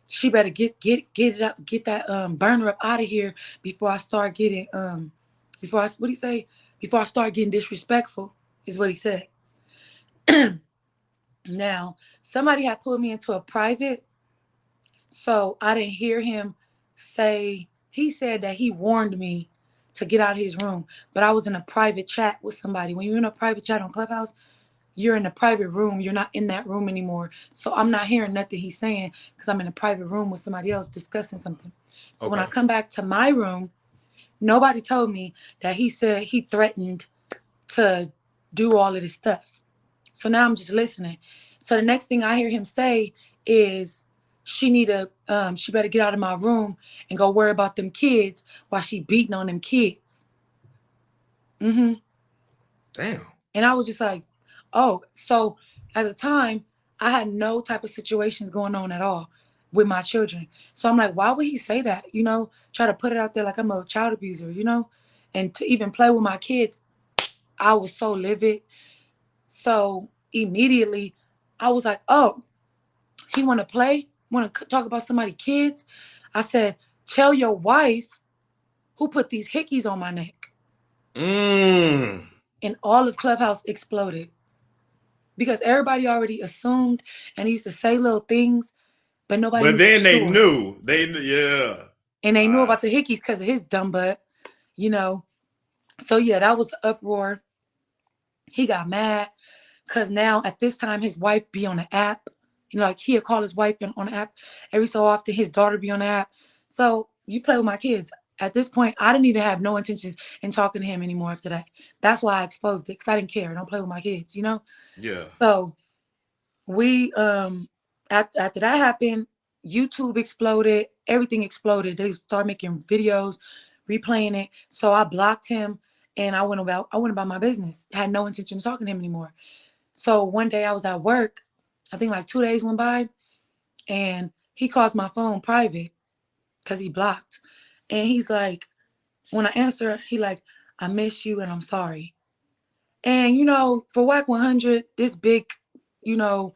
She better get it up, get that burner up out of here before I start getting before I what he say? Before I start getting disrespectful," is what he said. Now, somebody had pulled me into a private, so I didn't hear him say, he said that he warned me to get out of his room, but I was in a private chat with somebody. When you're in a private chat on Clubhouse, you're in a private room. You're not in that room anymore. So I'm not hearing nothing he's saying because I'm in a private room with somebody else discussing something. So when I Okay. come back to my room, nobody told me that he said he threatened to do all of this stuff. So now I'm just listening. So the next thing I hear him say is she better get out of my room and go worry about them kids while she beating on them kids. Mm-hmm. Damn. And I was just like, oh, so at the time I had no type of situations going on at all with my children. So I'm like, why would he say that? You know, try to put it out there like I'm a child abuser, you know? And to even play with my kids, I was so livid. So immediately I was like, oh, he want to play? Want to talk about somebody's kids? I said, tell your wife who put these hickeys on my neck. Mm. And all of Clubhouse exploded because everybody already assumed and he used to say little things, but nobody But knew for then they sure. knew. Yeah. And they knew about the hickeys because of his dumb butt, you know. So yeah, that was an uproar. He got mad because now at this time his wife be on the app. You know, like he'll call his wife on the app. Every so often his daughter be on the app. So you play with my kids. At this point, I didn't even have no intentions in talking to him anymore after that. That's why I exposed it, because I didn't care. Don't play with my kids, you know? Yeah. So we after that happened, YouTube exploded, everything exploded. They started making videos, replaying it. So I blocked him and I went about my business. I had no intention of talking to him anymore. So one day I was at work, I think like 2 days went by, and he calls my phone private because he blocked. And he's like, when I answer, he like, I miss you and I'm sorry. And you know, for Wack 100, this big, you know,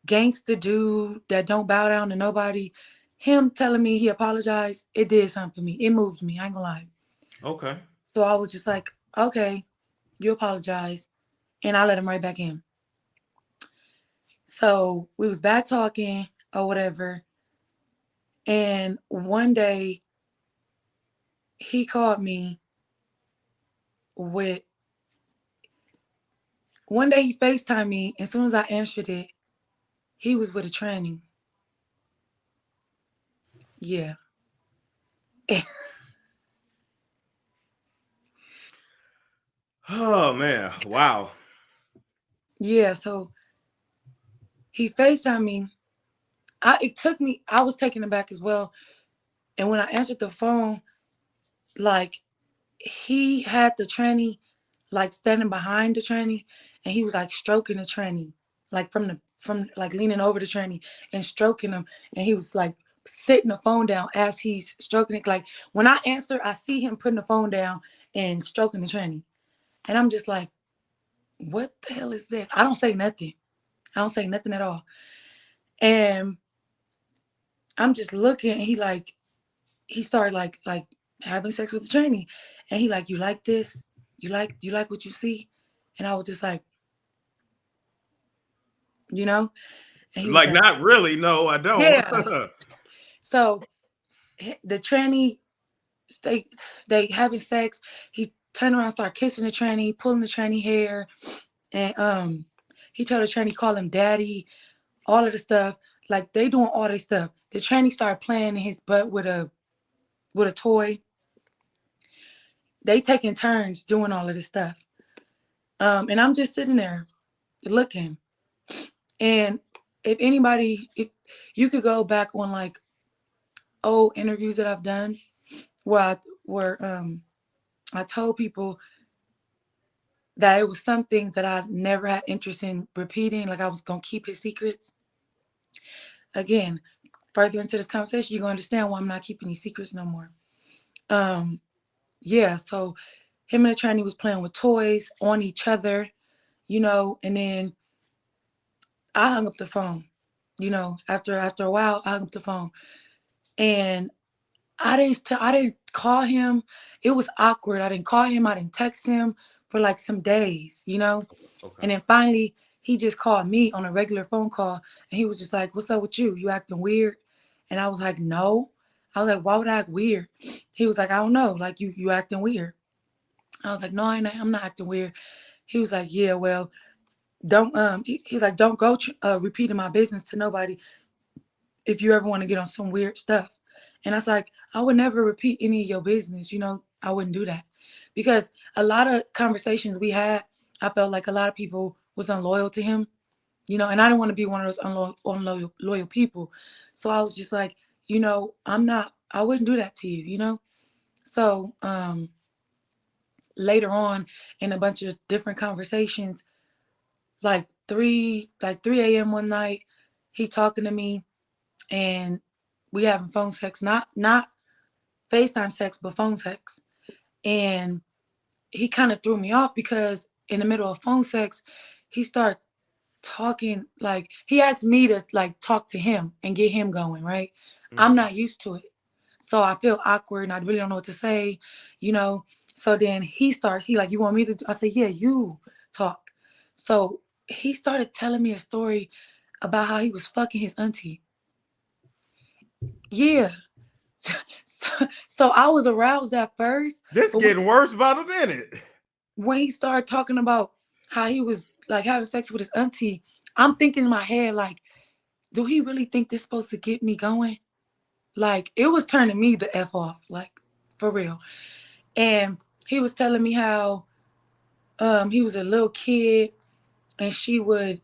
gangster dude that don't bow down to nobody, him telling me he apologized, it did something for me. It moved me, I ain't gonna lie. Okay. So I was just like, okay, you apologize. And I let him right back in. So we was back talking or whatever. And one day he called me with, one day he FaceTimed me. As soon as I answered it, he was with a tranny. Yeah. Oh man. Wow. Yeah. So he FaceTimed me. I was taken aback as well. And when I answered the phone, like he had the tranny like standing behind the tranny and he was like stroking the tranny, like from like leaning over the tranny and stroking him. And he was like sitting the phone down as he's stroking it. Like when I answer, I see him putting the phone down and stroking the tranny. And I'm just like, what the hell is this? I don't say nothing. I don't say nothing at all. And I'm just looking and he started like having sex with the tranny. And he like, you like this? You like what you see? And I was just like, you know? And he was Like, like, not really. No, I don't. yeah. So the tranny, they having sex. He turned around, started kissing the tranny, pulling the tranny hair. And he told the tranny, call him daddy, all of the stuff. Like they doing all this stuff. The tranny started playing in his butt with a toy. They taking turns doing all of this stuff. And I'm just sitting there looking. And if you could go back on like old interviews that I've done where I told people that it was some things that I never had interest in repeating, like I was gonna keep his secrets. Again, further into this conversation, you're gonna understand why I'm not keeping these secrets no more. Yeah, so him and the tranny was playing with toys on each other, you know, and then I hung up the phone. You know, after a while, I hung up the phone. And I didn't call him. It was awkward. I didn't call him. I didn't text him for like some days, you know? Okay. And then finally he just called me on a regular phone call and he was just like, "What's up with you? You acting weird?" And I was like, "No." I was like, "Why would I act weird?" He was like, "I don't know. Like you acting weird." I was like, "No, I'm not acting weird." He was like, "Yeah, well, don't he's like, don't go repeating my business to nobody if you ever want to get on some weird stuff." And I was like, I would never repeat any of your business. You know, I wouldn't do that. Because a lot of conversations we had, I felt like a lot of people was unloyal to him, you know, and I didn't want to be one of those unloyal people. So I was just like, you know, I wouldn't do that to you, you know? So later on in a bunch of different conversations, like 3 a.m. one night, he talking to me and we having phone sex, not FaceTime sex, but phone sex. And he kind of threw me off because in the middle of phone sex, he started talking like he asked me to like talk to him and get him going, right? I'm Mm-hmm. not used to it. So I feel awkward and I really don't know what to say, you know. So then he like, "You want me to do?" I said, "Yeah, you talk." So he started telling me a story about how he was fucking his auntie. Yeah. So I was aroused at first, This but getting worse by the minute. when he started talking about how he was like having sex with his auntie, I'm thinking in my head, like, do he really think this supposed to get me going? Like, it was turning me the F off, like, for real. And he was telling me how he was a little kid and she would,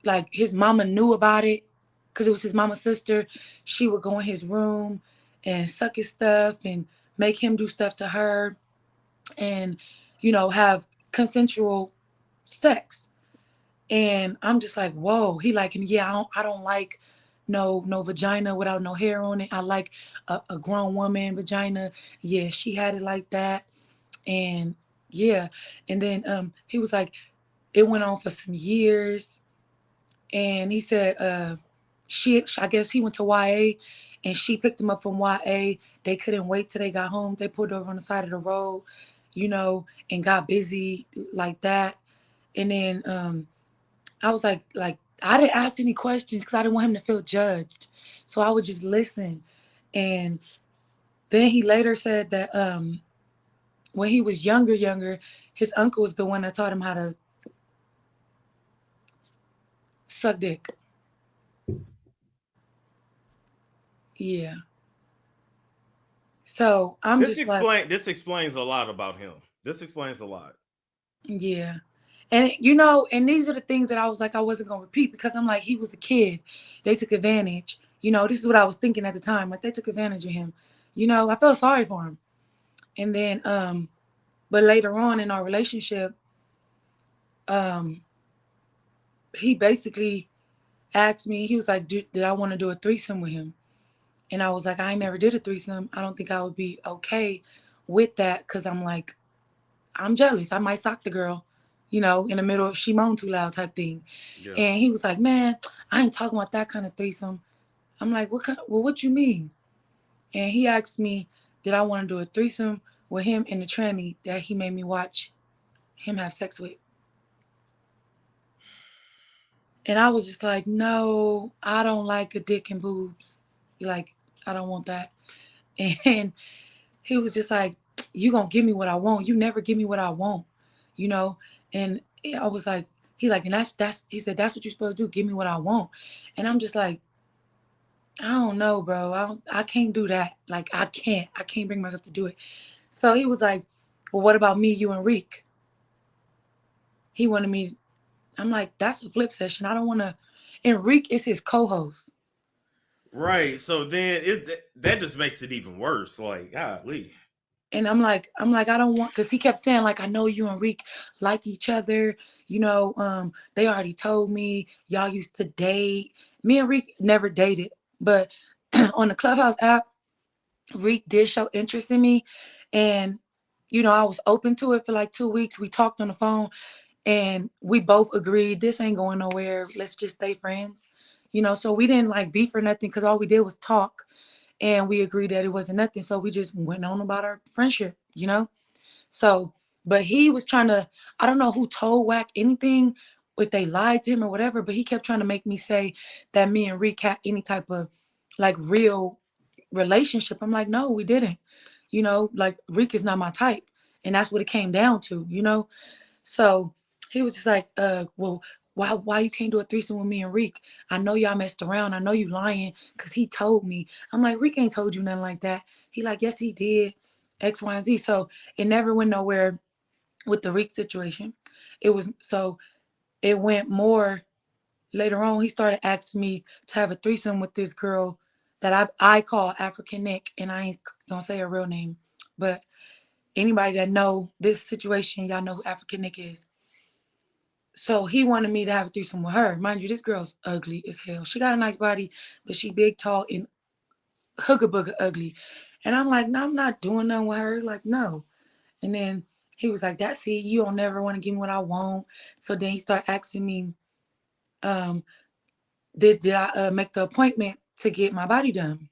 like, his mama knew about it because it was his mama's sister. She would go in his room and suck his stuff and make him do stuff to her and, you know, have consensual sex. And I'm just like, whoa. He like, and yeah, I don't like no vagina without no hair on it. I like a grown woman vagina. Yeah, she had it like that. And yeah. And then he was like, it went on for some years. And he said I guess he went to YA and she picked him up from YA. They couldn't wait till they got home. They pulled over on the side of the road, you know, and got busy like that. And then I was like I didn't ask any questions because I didn't want him to feel judged. So I would just listen. And then he later said that when he was younger, his uncle was the one that taught him how to suck dick. Yeah. So I'm just like, This explains a lot about him. This explains a lot. yeah. And you know, and these are the things that I was like I wasn't gonna repeat because I'm like, he was a kid. They took advantage. You know, this is what I was thinking at the time. Like they took advantage of him. You know, I felt sorry for him. And then but later on in our relationship, um, he basically asked me, he was like, did I want to do a threesome with him? And I was like, I never did a threesome. I don't think I would be okay with that because I'm like, I'm jealous. I might sock the girl, you know, in the middle of she moaned too loud type thing. Yeah. And he was like, man, I ain't talking about that kind of threesome. I'm like, what you mean? And he asked me, did I want to do a threesome with him and the tranny that he made me watch him have sex with? And I was just like, no, I don't like a dick and boobs. Like, I don't want that. And he was just like, you gonna give me what I want. You never give me what I want, you know? And I was like, he like, and he said, that's what you're supposed to do. Give me what I want. And I'm just like, I don't know, bro. I can't do that. Like, I can't bring myself to do it. So he was like, well, what about me, you, and Reek? He wanted me, I'm like, that's a flip session. I don't want to, and Reek is his co-host. Right. So then that just makes it even worse. Like, golly. And I don't want, because he kept saying, like, I know you and Reek like each other. You know, they already told me y'all used to date. Me and Reek never dated, but on the Clubhouse app, Reek did show interest in me. And I was open to it for like 2 weeks. We talked on the phone and we both agreed this ain't going nowhere. Let's just stay friends. So we didn't like beef or nothing because all we did was talk and we agreed that it wasn't nothing. So we just went on about our friendship. So, but he was trying to, I don't know who told Wack anything, if they lied to him or whatever, but he kept trying to make me say that me and Reek had any type of like real relationship. I'm like, no, we didn't. Like Reek is not my type. And that's what it came down to. So he was just like, well, why you can't do a threesome with me and Reek? I know y'all messed around. I know you lying because he told me. I'm like, Reek ain't told you nothing like that. He like, yes, he did. X, Y, and Z. So it never went nowhere with the Reek situation. It went more later on. He started asking me to have a threesome with this girl that I call African Nick, and I ain't gonna say her real name, but anybody that know this situation, y'all know who African Nick is. So he wanted me to have a threesome with her. Mind you, this girl's ugly as hell. She got a nice body, but she big, tall, and hooga booga ugly. And I'm like, no, I'm not doing nothing with her. Like, no. And then he was like, "That see, you don't never want to give me what I want." So then he started asking me, um, did I make the appointment to get my body done?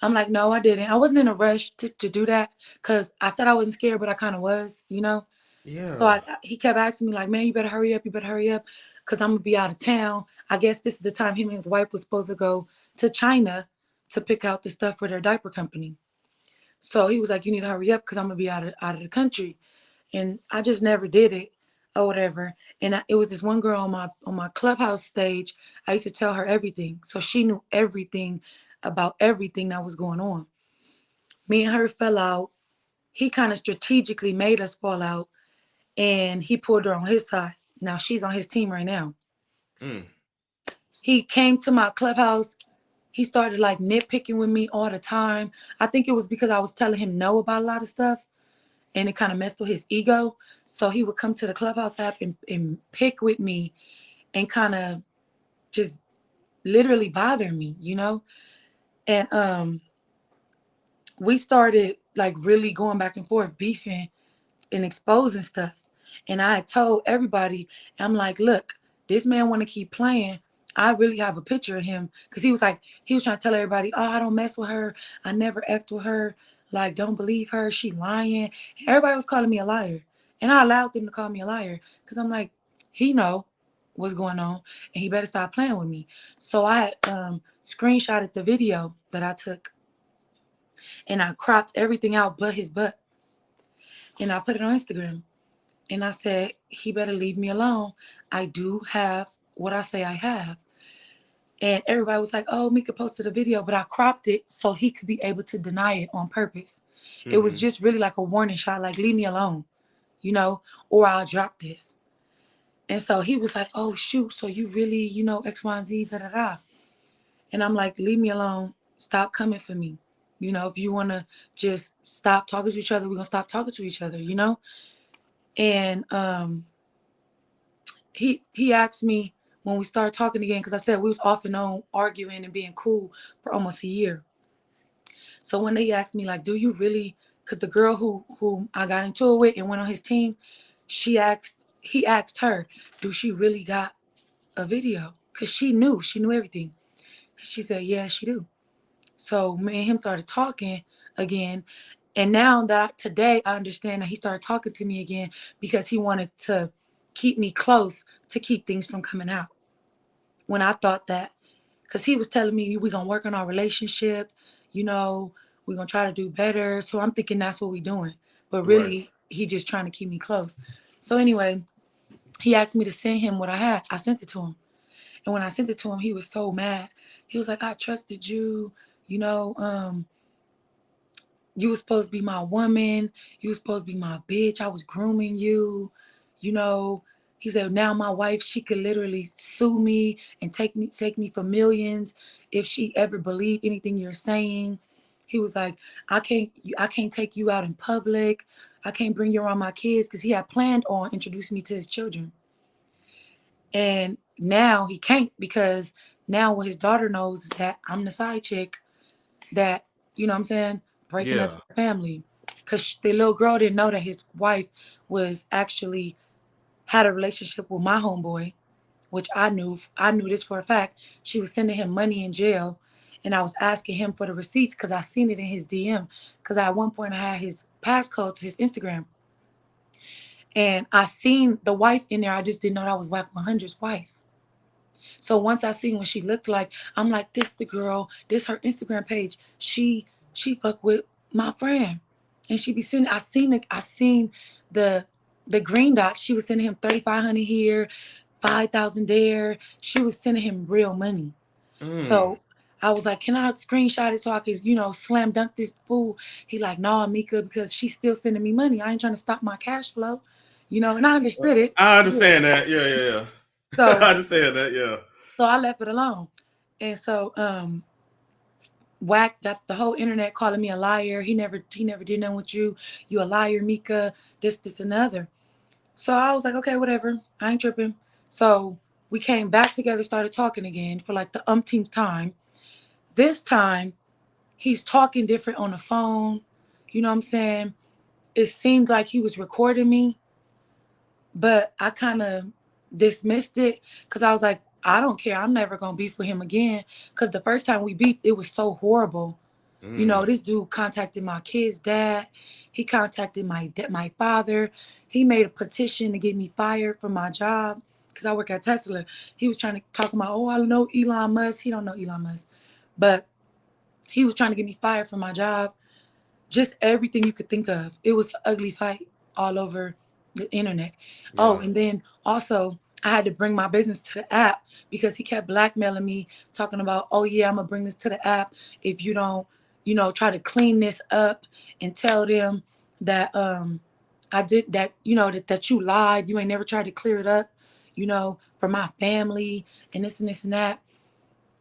I'm like, no, I didn't. I wasn't in a rush to do that because I said I wasn't scared, but I kind of was. So Yeah. he kept asking me like, man, you better hurry up. You better hurry up because I'm going to be out of town. I guess this is the time him and his wife was supposed to go to China to pick out the stuff for their diaper company. So he was like, you need to hurry up because I'm going to be out of the country. And I just never did it or whatever. And it was this one girl on my clubhouse stage. I used to tell her everything, so she knew everything about everything that was going on. Me and her fell out. He kind of strategically made us fall out, and he pulled her on his side. Now she's on his team right now. Mm. He came to my clubhouse. He started like nitpicking with me all the time. I think it was because I was telling him no about a lot of stuff, and it kind of messed with his ego. So he would come to the Clubhouse app and pick with me and kind of just literally bother me. And we started like really going back and forth, beefing and exposing stuff. And I had told everybody, I'm like, look, this man want to keep playing. I really have a picture of him because he was trying to tell everybody, oh, I don't mess with her. I never effed with her. Like, don't believe her. She lying. Everybody was calling me a liar. And I allowed them to call me a liar because I'm like, he know what's going on and he better stop playing with me. So I had screenshotted the video that I took and I cropped everything out but his butt. And I put it on Instagram. And I said, he better leave me alone. I do have what I say I have. And everybody was like, oh, Mika posted a video, but I cropped it so he could be able to deny it on purpose. It was Mm-hmm. just really like a warning shot, like, leave me alone, or I'll drop this. And so he was like, oh, shoot. So you really, X, Y, and Z, da, da, da. And I'm like, leave me alone. Stop coming for me. If you want to just stop talking to each other, we're going to stop talking to each other. And he asked me when we started talking again, because I said we was off and on arguing and being cool for almost a year. So one day he asked me, like, do you really, because the girl who I got into it with and went on his team, he asked her, do she really got a video? Because she knew everything. She said, yeah, she do. So me and him started talking again. And now that today I understand that he started talking to me again because he wanted to keep me close to keep things from coming out. When I thought that, because he was telling me we're going to work on our relationship, we're going to try to do better. So I'm thinking that's what we're doing. But Right. really, he just trying to keep me close. So anyway, he asked me to send him what I had. I sent it to him. And when I sent it to him, he was so mad. He was like, I trusted you, you know, you were supposed to be my woman. You were supposed to be my bitch. I was grooming you. You know, he said, now my wife, she could literally sue me and take me for millions if she ever believed anything you're saying. He was like, I can't take you out in public. I can't bring you around my kids because he had planned on introducing me to his children. And now he can't because now what his daughter knows is that I'm the side chick that, you know what I'm saying, breaking up Yeah. the family. because the little girl didn't know that his wife was actually had a relationship with my homeboy, which I knew. I knew this for a fact. She was sending him money in jail, and I was asking him for the receipts because I seen it in his DM. Because at one point I had his passcode to his Instagram, and I seen the wife in there. I just didn't know that was Wack 100's wife. So once I seen what she looked like, I'm like, this the girl, this her Instagram page. She fuck with my friend. And she be sending, I seen the green dots. She was sending him 3,500 here, 5,000 there. She was sending him real money. Mm. So I was like, can I screenshot it so I could, slam dunk this fool? He like, nah, Mika, because she's still sending me money. I ain't trying to stop my cash flow, and I understood it. I Yeah. understand that. Yeah, yeah, yeah. So I understand that. Yeah. so I left it alone. And so Wack got the whole internet calling me a liar. He never did nothing with you. You a liar, Mika. This, and the other. So I was like, okay, whatever. I ain't tripping. So we came back together, started talking again for like the umpteenth time. This time, he's talking different on the phone. You know what I'm saying? It seemed like he was recording me, but I kind of dismissed it because I was like, I don't care. I'm never gonna beef with him again. Because the first time we beefed, it was so horrible. Mm. This dude contacted my kid's dad. He contacted my father. He made a petition to get me fired from my job because I work at Tesla. He was trying to talk about, oh, I know Elon Musk. He don't know Elon Musk, but he was trying to get me fired from my job. Just everything you could think of. It was an ugly fight all over the internet. Oh, Yeah. and then also I had to bring my business to the app because he kept blackmailing me, talking about, oh yeah, I'm gonna bring this to the app if you don't, try to clean this up and tell them that I did that, that you lied, you ain't never tried to clear it up, for my family and this and that.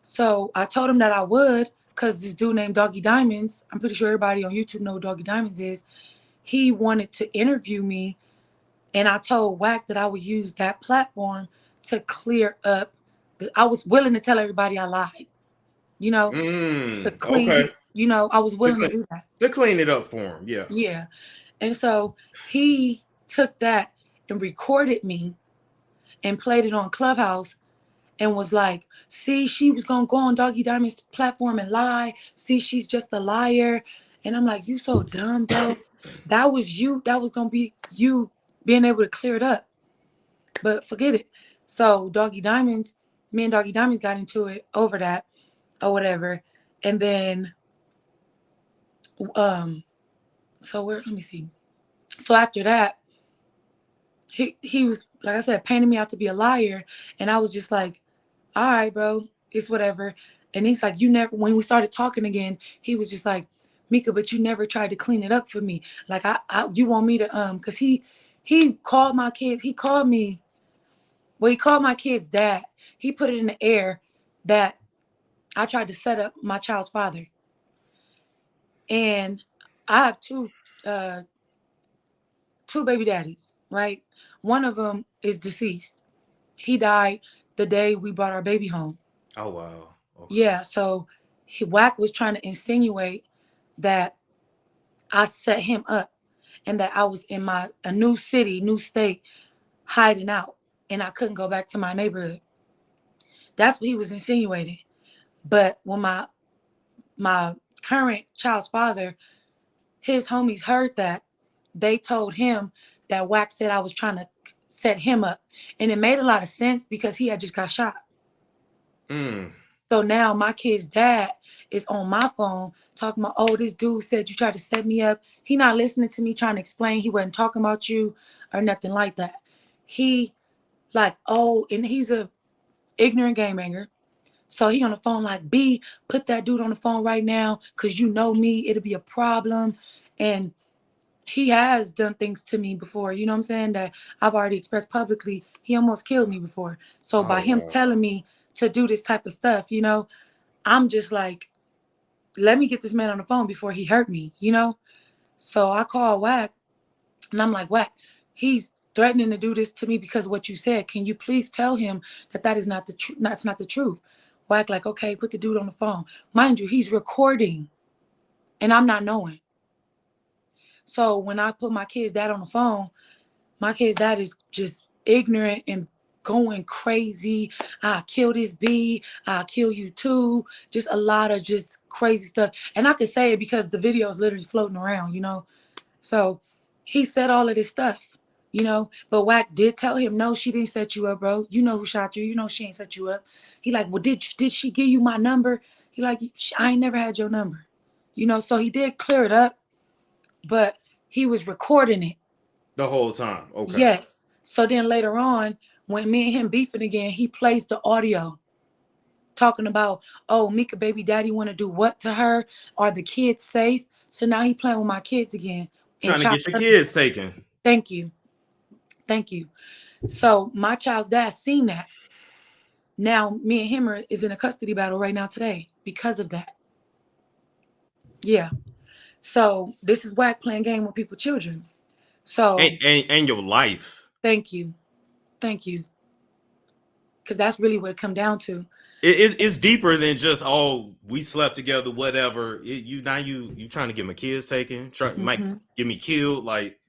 So I told him that I would, because this dude named Doggy Diamonds, I'm pretty sure everybody on YouTube know who Doggy Diamonds is. He wanted to interview me, and I told Wack that I would use that platform to clear up. I was willing to tell everybody I lied, to Mm. clean, Okay. I was To willing to clean, do that. to clean it up for him. Yeah. Yeah. And so he took that and recorded me and played it on Clubhouse and was like, see, she was gonna go on Doggy Diamond's platform and lie. See, she's just a liar. And I'm like, you so dumb, bro. That was you. That was gonna be you being able to clear it up. But forget it. So me and Doggy Diamonds got into it over that or whatever. And then um, so let me see. So after that, he was, like I said, painting me out to be a liar. And I was just like, all right, bro, it's whatever. And he's like, you never, when we started talking again, he was just like, Mika, but you never tried to clean it up for me. Like you want me to, cause he called my kids, he called my kid's dad. He put it in the air that I tried to set up my child's father. And I have uh, two baby daddies, right? One of them is deceased. He died the day we brought our baby home. Oh wow. Okay. Yeah, so Wack was trying to insinuate that I set him up and that I was in a new city, new state, hiding out, and I couldn't go back to my neighborhood. That's what he was insinuating. But when my current child's father, his homies heard that, they told him that Wack said I was trying to set him up. And it made a lot of sense because he had just got shot. Mm. So now my kid's dad is on my phone talking about, oh, this dude said you tried to set me up. He not listening to me trying to explain he wasn't talking about you or nothing like that. He like, oh, and he's a ignorant game banger. So he on the phone like, B, put that dude on the phone right now because you know me, it'll be a problem. And he has done things to me before, you know what I'm saying, that I've already expressed publicly. He almost killed me before. So by Oh him wow. telling me to do this type of stuff, I'm just like, let me get this man on the phone before he hurt me. So I call Wack and I'm like, Wack, he's threatening to do this to me because of what you said. Can you please tell him that that is not the truth? That's not the truth. Wack like, okay, put the dude on the phone. Mind you, he's recording and I'm not knowing. So when I put my kid's dad on the phone, my kid's dad is just ignorant and going crazy. I'll kill this bee. I'll kill you too. Just a lot of just crazy stuff. And I can say it because the video is literally floating around, you know. So he said all of this stuff, you know. But Wack did tell him, no, she didn't set you up, bro. You know who shot you. You know she ain't set you up. He like, well, did she give you my number? He like, I ain't never had your number. You know, so he did clear it up, but he was recording it. The whole time. Okay. Yes. So then later on, when me and him beefing again, he plays the audio talking about, oh, Mika baby daddy want to do what to her? Are the kids safe? So now he playing with my kids again. Trying to get your kids taken. Thank you. Thank you. So my child's dad seen that. Now me and him is in a custody battle right now today because of that. Yeah. So this is Wack playing game with people's children. So and your life. Thank you. Thank you. Because that's really what it come down to. It's deeper than just, oh, we slept together, whatever. You trying to get my kids taken, might get me killed, like.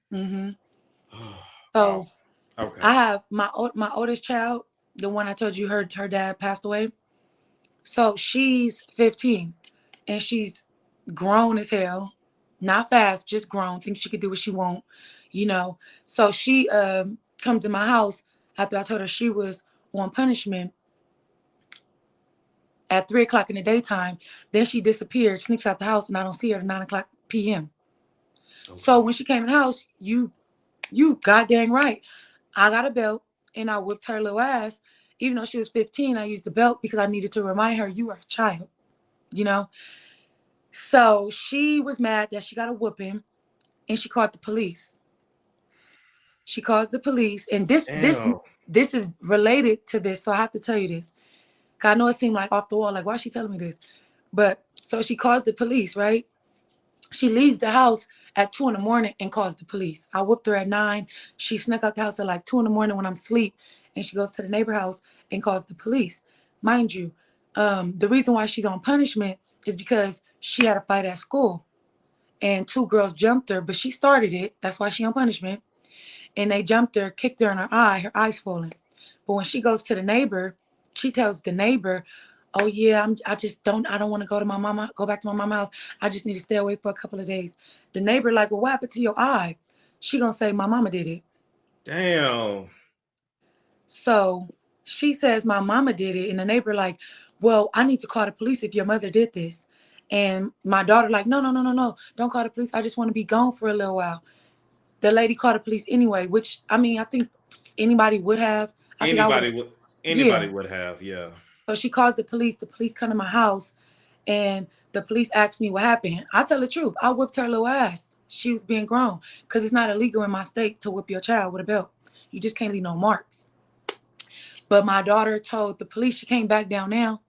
So okay. I have my oldest child, the one I told you her dad passed away. So she's 15 and she's grown as hell, not fast, just grown, thinks she could do what she want, you know. So she comes in my house after I told her she was on punishment at 3 o'clock in the daytime. Then she disappears, sneaks out the house, and I don't see her at 9 o'clock p.m. Okay. So when she came in the house, you goddamn right, I got a belt and I whipped her little ass. Even though she was 15, I used the belt because I needed to remind her, you are a child, you know. So she was mad that she got a whooping and she called the police. She calls the police, and this is related to this, so I have to tell you this. I know it seemed like off the wall, like, why is she telling me this? But so she calls the police, right? She leaves the house at 2 a.m. and calls the police. I whooped her at 9. She snuck out the house at like 2 a.m. when I'm asleep, and she goes to the neighbor house and calls the police. Mind you, the reason why she's on punishment is because she had a fight at school, and 2 girls jumped her, but she started it. That's why she's on punishment. And they jumped her, kicked her in her eye swollen. But when she goes to the neighbor, she tells the neighbor, oh yeah, I don't want to go back to my mama's house. I just need to stay away for a couple of days. The neighbor like, well, what happened to your eye? She gonna say, my mama did it. Damn. So she says, my mama did it. And the neighbor like, well, I need to call the police if your mother did this. And my daughter like, no, don't call the police. I just want to be gone for a little while. The lady called the police anyway, which, I mean, I think anybody would have. Anybody would have, yeah. So she calls the police. The police come to my house, and the police ask me what happened. I tell the truth. I whipped her little ass. She was being grown, because it's not illegal in my state to whip your child with a belt. You just can't leave no marks. But my daughter told the police, she came back down now.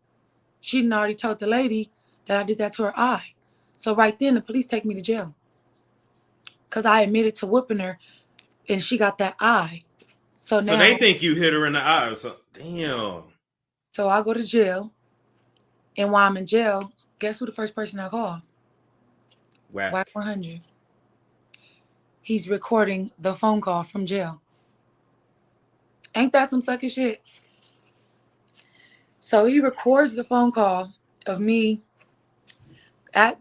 She didn't already told the lady that I did that to her eye. So right then, the police take me to jail, because I admitted to whipping her, and she got that eye. So now they think you hit her in the eye. So damn. So I go to jail, and while I'm in jail, guess who the first person I call? Wack 100. He's recording the phone call from jail. Ain't that some sucky shit? So he records the phone call of me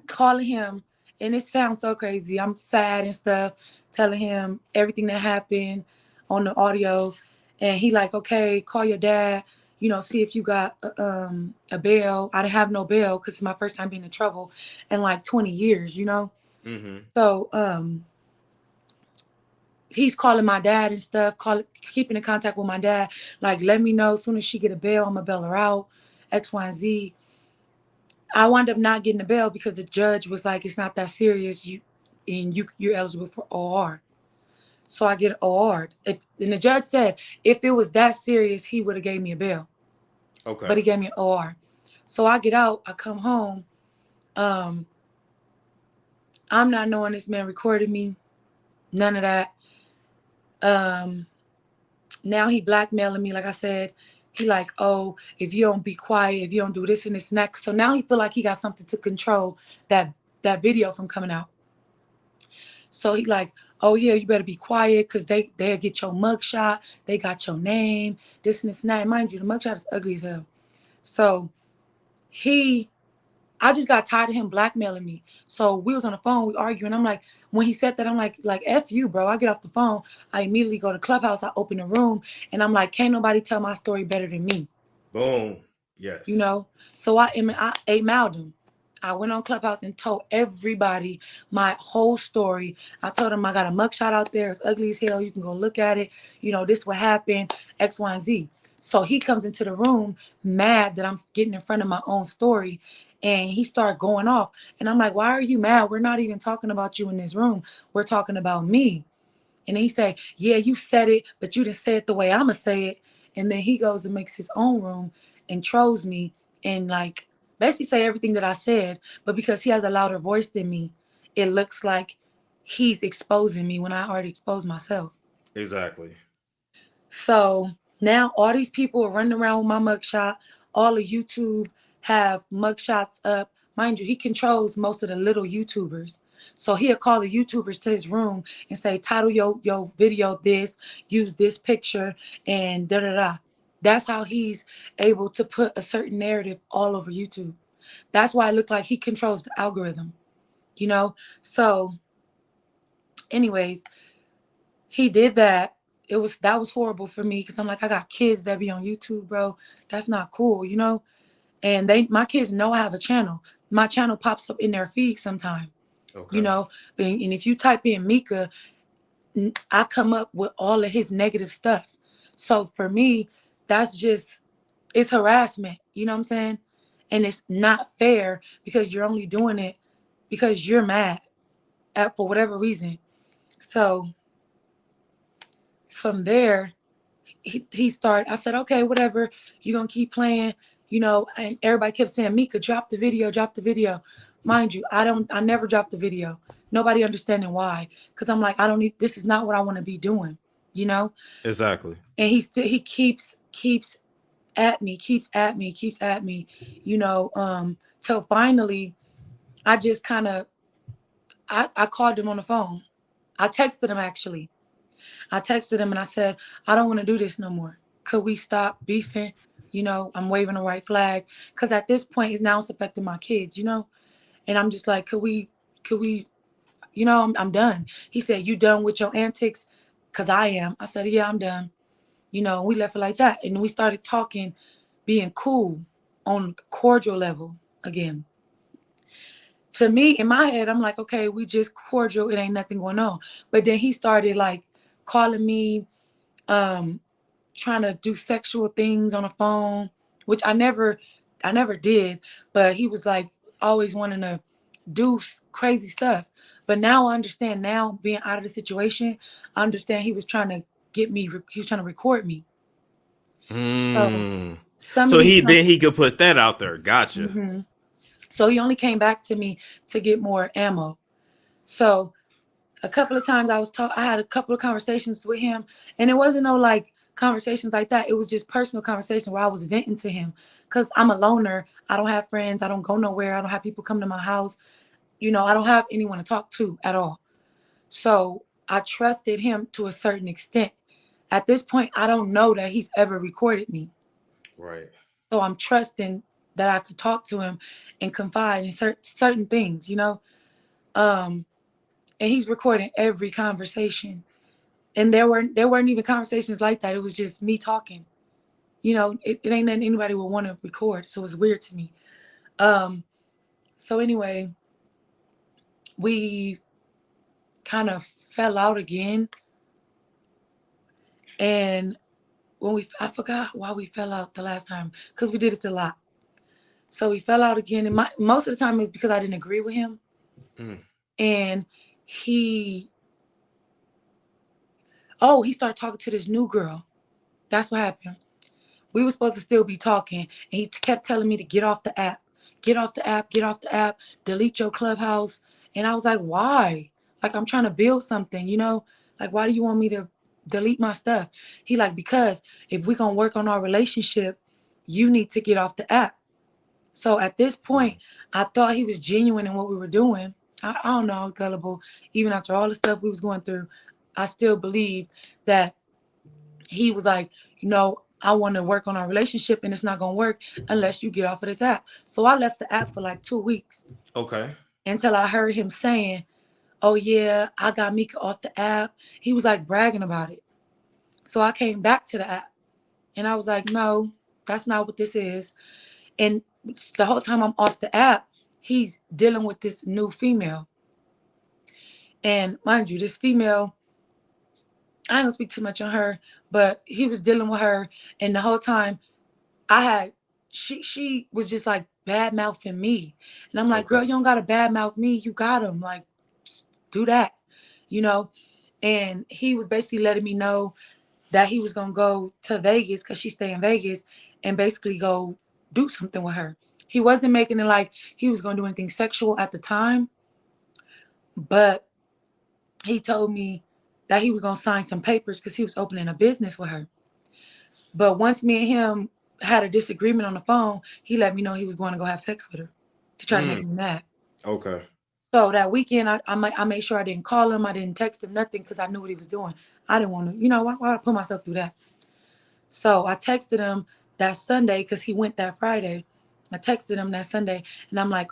calling him, and it sounds so crazy. I'm sad and stuff, telling him everything that happened on the audio. And he like, okay, call your dad, you know, see if you got a bail. I didn't have no bail because it's my first time being in trouble in like 20 years, you know? Mm-hmm. So he's calling my dad and stuff, keeping in contact with my dad. Like, let me know as soon as she get a bail, I'm going to bail her out, X, Y, and Z. I wound up not getting a bail because the judge was like, it's not that serious. You're eligible for OR. So I get OR'd. And the judge said, if it was that serious, he would have gave me a bail. Okay. But he gave me an OR. So I get out, I come home. I'm not knowing this man recorded me. None of that. Now he blackmailing me, like I said. He like, oh, if you don't be quiet, if you don't do this and this and that. So now he feel like he got something to control that video from coming out. So he like, oh yeah, you better be quiet because they'll get your mugshot. They got your name, this and this and that. Mind you, the mugshot is ugly as hell. So he, I just got tired of him blackmailing me. So we was on the phone, we arguing. I'm like, when he said that, I'm like, F you, bro. I get off the phone. I immediately go to Clubhouse. I open the room and I'm like, can't nobody tell my story better than me. Boom. You Yes. know? So I emailed him. I went on Clubhouse and told everybody my whole story. I told him I got a mugshot out there. It's ugly as hell. You can go look at it. You know, this what happened, X, Y, and Z. So he comes into the room mad that I'm getting in front of my own story. And he started going off. And I'm like, why are you mad? We're not even talking about you in this room. We're talking about me. And he say, yeah, you said it, but you didn't say it the way I'ma say it. And then he goes and makes his own room and trolls me and like basically say everything that I said. But because he has a louder voice than me, it looks like he's exposing me when I already exposed myself. Exactly. So now all these people are running around with my mugshot. All of YouTube have mugshots up. Mind you, he controls most of the little YouTubers. So he'll call the YouTubers to his room and say, title your video this, use this picture, and da da da. That's how he's able to put a certain narrative all over YouTube. That's why it looked like he controls the algorithm, you know? So, anyways, he did that. That was horrible for me because I'm like, I got kids that be on YouTube, bro. That's not cool, you know? And my kids know I have a channel. My channel pops up in their feed sometime, you Okay. know? And if you type in Mika, I come up with all of his negative stuff. So for me, that's just, it's harassment, you know what I'm saying? And it's not fair because you're only doing it because you're mad for whatever reason. So from there, he started, I said, okay, whatever, you're gonna keep playing, you know, and everybody kept saying, Mika, drop the video, drop the video. Mind you, I never dropped the video. Nobody understanding why. Cause I'm like, I don't need, this is not what I want to be doing, you know? Exactly. And he keeps at me, keeps at me, you know, till finally I just kind of, I called him on the phone. I texted him actually. I texted him and I said, I don't want to do this no more. Could we stop beefing? You know, I'm waving a white flag. Cause at this point, it's affecting my kids, you know? And I'm just like, could we, you know, I'm done. He said, you done with your antics? Cause I am. I said, yeah, I'm done. You know, we left it like that. And we started talking, being cool on cordial level again. To me, in my head, I'm like, okay, we just cordial. It ain't nothing going on. But then he started like calling me, um, trying to do sexual things on the phone, which I never did. But he was like always wanting to do crazy stuff. But now I understand. Now being out of the situation, I understand he was trying to get me. He was trying to record me. So Mm. some of So these. he could put that out there. Gotcha. Mhm. So he only came back to me to get more ammo. So a couple of times I had a couple of conversations with him, and it wasn't no like conversations like that. It was just personal conversation where I was venting to him because I'm a loner. I don't have friends. I don't go nowhere. I don't have people come to my house. You know, I don't have anyone to talk to at all. So I trusted him to a certain extent. At this point, I don't know that he's ever recorded me. Right. So I'm trusting that I could talk to him and confide in certain things, you know? Um, and he's recording every conversation. And there weren't even conversations like that. It was just me talking. You know, it ain't nothing anybody would want to record. So it's weird to me. Um, so anyway, we kind of fell out again. And I forgot why we fell out the last time, because we did this a lot. So we fell out again. And most of the time it's because I didn't agree with him. Mm. And he he started talking to this new girl. That's what happened. We were supposed to still be talking, and he kept telling me to get off the app, get off the app, get off the app, delete your Clubhouse. And I was like, why? Like, I'm trying to build something, you know? Like, why do you want me to delete my stuff? He like, because if we're going to work on our relationship, you need to get off the app. So at this point, I thought he was genuine in what we were doing. I don't know, gullible. Even after all the stuff we was going through, I still believe that he was like, I want to work on our relationship and it's not going to work unless you get off of this app. So I left the app for like 2 weeks Okay. until I heard him saying, oh yeah, I got Mika off the app. He was like bragging about it. So I came back to the app and I was like, no, that's not what this is. And the whole time I'm off the app, he's dealing with this new female. And mind you, this female, I ain't gonna speak too much on her, but he was dealing with her. And the whole time she was just like bad mouthing me. And I'm like, Okay. girl, you don't gotta bad mouth me. You got him. Like, just do that, you know? And he was basically letting me know that he was gonna go to Vegas because she stay in Vegas and basically go do something with her. He wasn't making it like he was gonna do anything sexual at the time, but he told me that he was gonna sign some papers because he was opening a business with her. But once me and him had a disagreement on the phone, he let me know he was going to go have sex with her to try to make me mad. Okay. So that weekend, I made sure I didn't call him, I didn't text him, nothing, because I knew what he was doing. I didn't want to, why put myself through that? So I texted him that Sunday because he went that Friday. I texted him that Sunday and I'm like,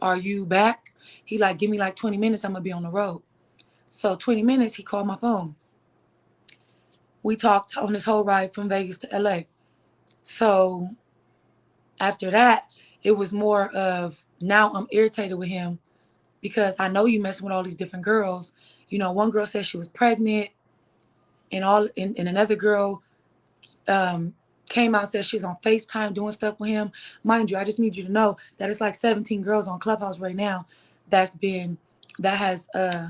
are you back? He like, give me like 20 minutes, I'm gonna be on the road. So 20 minutes, he called my phone. We talked on this whole ride from Vegas to LA. So after that, it was more of now I'm irritated with him because I know you messing with all these different girls. One girl said she was pregnant and another girl came out and said she was on FaceTime doing stuff with him. Mind you, I just need you to know that it's like 17 girls on Clubhouse right now that has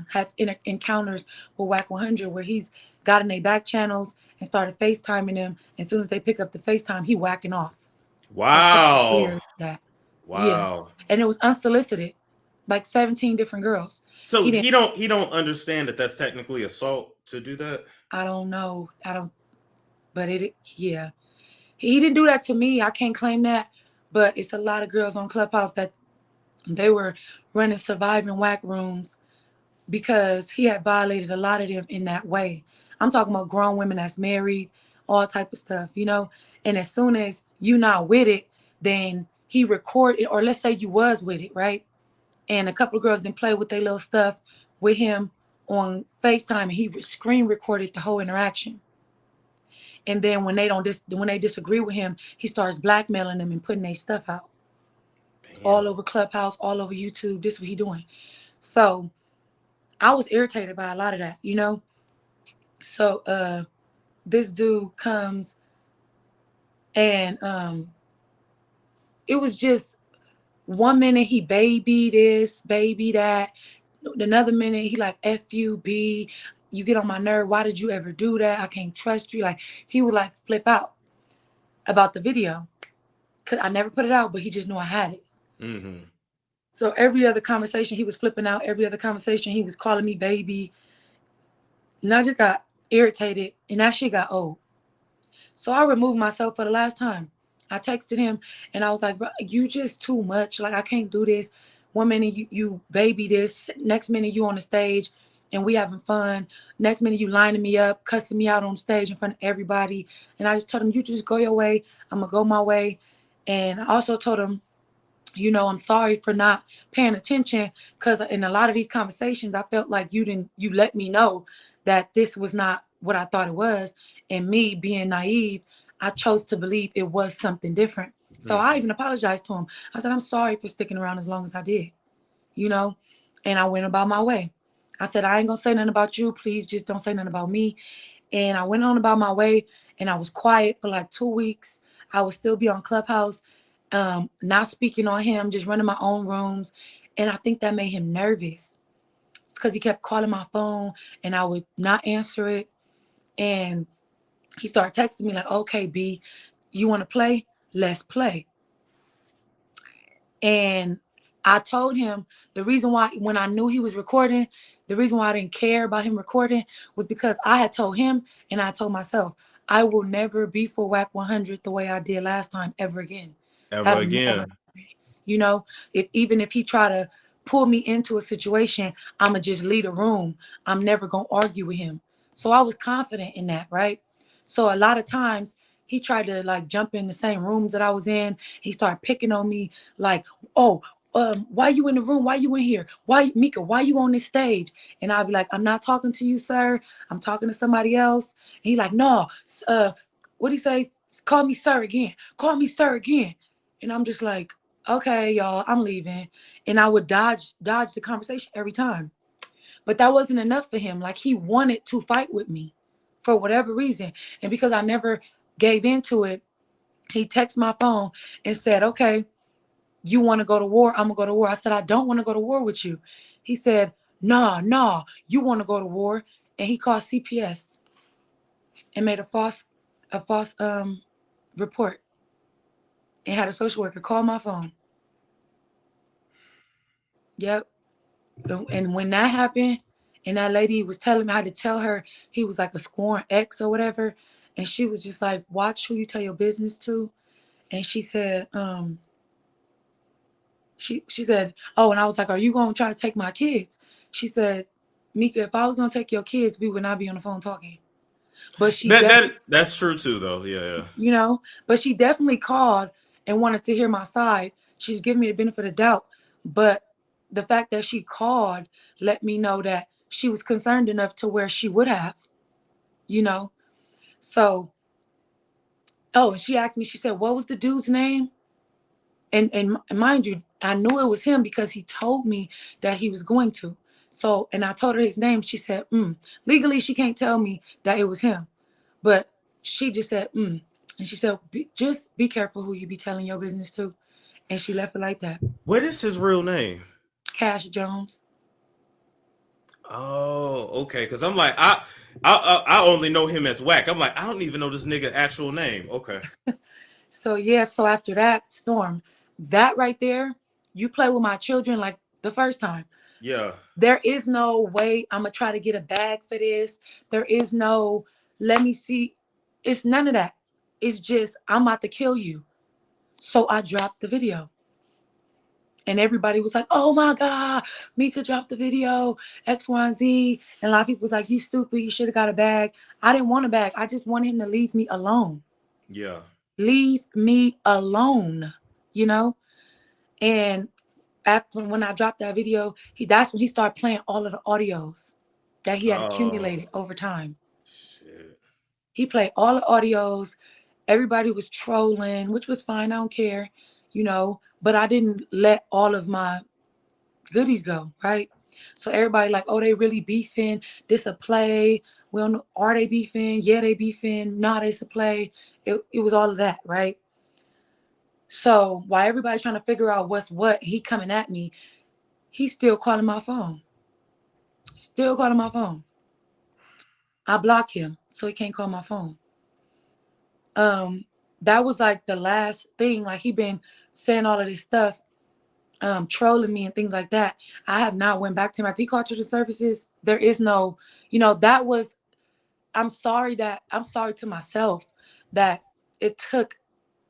had encounters with Wack 100 where he's got in their back channels and started FaceTiming them. As soon as they pick up the FaceTime, he whacking off. That's how Wow. weird that. Yeah. Wow. And it was unsolicited, like 17 different girls. So He didn't, he don't understand that that's technically assault to do that. I don't know. But yeah. He didn't do that to me. I can't claim that. But it's a lot of girls on Clubhouse that they were running surviving Wack rooms because he had violated a lot of them in that way. I'm talking about grown women that's married, all type of stuff, And as soon as you not with it, then he recorded, or let's say you was with it, right? And a couple of girls didn't play with their little stuff with him on FaceTime, and he screen recorded the whole interaction. And then when they disagree with him, he starts blackmailing them and putting their stuff out. Damn. All over Clubhouse, all over YouTube. This is what he doing. So I was irritated by a lot of that, So this dude comes and it was just one minute he baby this, baby that. Another minute he like FUB, you get on my nerve. Why did you ever do that? I can't trust you. Like he would like flip out about the video. Cause I never put it out, but he just knew I had it. Mm-hmm. So every other conversation he was flipping out. Every other conversation he was calling me baby. And I just got irritated and that shit got old. So I removed myself for the last time. I texted him and I was like, bro, you just too much. Like, I can't do this. One minute you baby this. Next minute you on the stage and we having fun. Next minute you lining me up, cussing me out on stage in front of everybody. And I just told him, you just go your way. I'm going to go my way. And I also told him, I'm sorry for not paying attention because in a lot of these conversations, I felt like you let me know that this was not what I thought it was. And me being naive, I chose to believe it was something different. So I even apologized to him. I said, I'm sorry for sticking around as long as I did, and I went about my way. I said, I ain't gonna say nothing about you. Please just don't say nothing about me. And I went on about my way and I was quiet for like 2 weeks. I would still be on Clubhouse, not speaking on him, just running my own rooms. And I think that made him nervous. It's because he kept calling my phone and I would not answer it. And he started texting me like, okay, B, you want to play? Let's play. And I told him the reason why, when I knew he was recording, the reason why I didn't care about him recording was because I had told him and I told myself, I will never be for Wack 100 the way I did last time ever again. Ever That'll never again. happen. If he try to pull me into a situation, I'ma just leave the room. I'm never gonna argue with him. So I was confident in that, right? So a lot of times he tried to like jump in the same rooms that I was in. He started picking on me like, oh, why you in the room? Why you in here? Why, Mika, why you on this stage? And I'd be like, I'm not talking to you, sir. I'm talking to somebody else. And he like, no, what'd he say? Call me sir again. Call me sir again. And I'm just like, okay, y'all, I'm leaving. And I would dodge the conversation every time. But that wasn't enough for him. Like he wanted to fight with me for whatever reason. And because I never gave into it, he texted my phone and said, okay, you want to go to war? I'm gonna go to war. I said, I don't want to go to war with you. He said, nah, you want to go to war. And he called CPS and made a false report and had a social worker call my phone. Yep. And when that happened, and that lady was telling me how to tell her he was like a scorn ex or whatever, and she was just like, watch who you tell your business to. And she said, she said, oh, and I was like, are you gonna try to take my kids? She said, Mika, if I was gonna take your kids, we would not be on the phone talking. But she That's true too, though. Yeah. you know, but she definitely called and wanted to hear my side. She's giving me the benefit of doubt. But the fact that she called let me know that she was concerned enough to where she would have, you know. So, oh, and she asked me, she said, what was the dude's name? And mind you, I knew it was him because he told me that he was going to. So, and I told her his name. She said, legally, she can't tell me that it was him. But she just said, And she said, just be careful who you be telling your business to. And she left it like that. What is his real name? Cash Jones. Oh, okay. Because I'm like, I only know him as Wack. I'm like, I don't even know this nigga actual name. Okay. So yeah, so after that storm, that right there, you play with my children like the first time. Yeah. There is no way I'm gonna try to get a bag for this. There is no, let me see. It's none of that. It's just, I'm about to kill you. So I dropped the video. And everybody was like, oh my God, Mika dropped the video, X, Y, and Z. And a lot of people was like, you stupid, you should have got a bag. I didn't want a bag. I just wanted him to leave me alone. Yeah. Leave me alone, you know? And after when I dropped that video, that's when he started playing all of the audios that he had accumulated over time. Shit. He played all the audios. Everybody was trolling, which was fine. I don't care, you know, but I didn't let all of my goodies go, right? So everybody like, oh, they really beefing. This a play. We don't know. Are they beefing? Yeah, they beefing. Nah, it's a play. It was all of that, right? So while everybody's trying to figure out what's what, he coming at me, he's still calling my phone. Still calling my phone. I block him so he can't call my phone. That was like the last thing. Like he been saying all of this stuff, trolling me and things like that. I have not went back to him. After he called to the services, there is no, that was, I'm sorry to myself that it took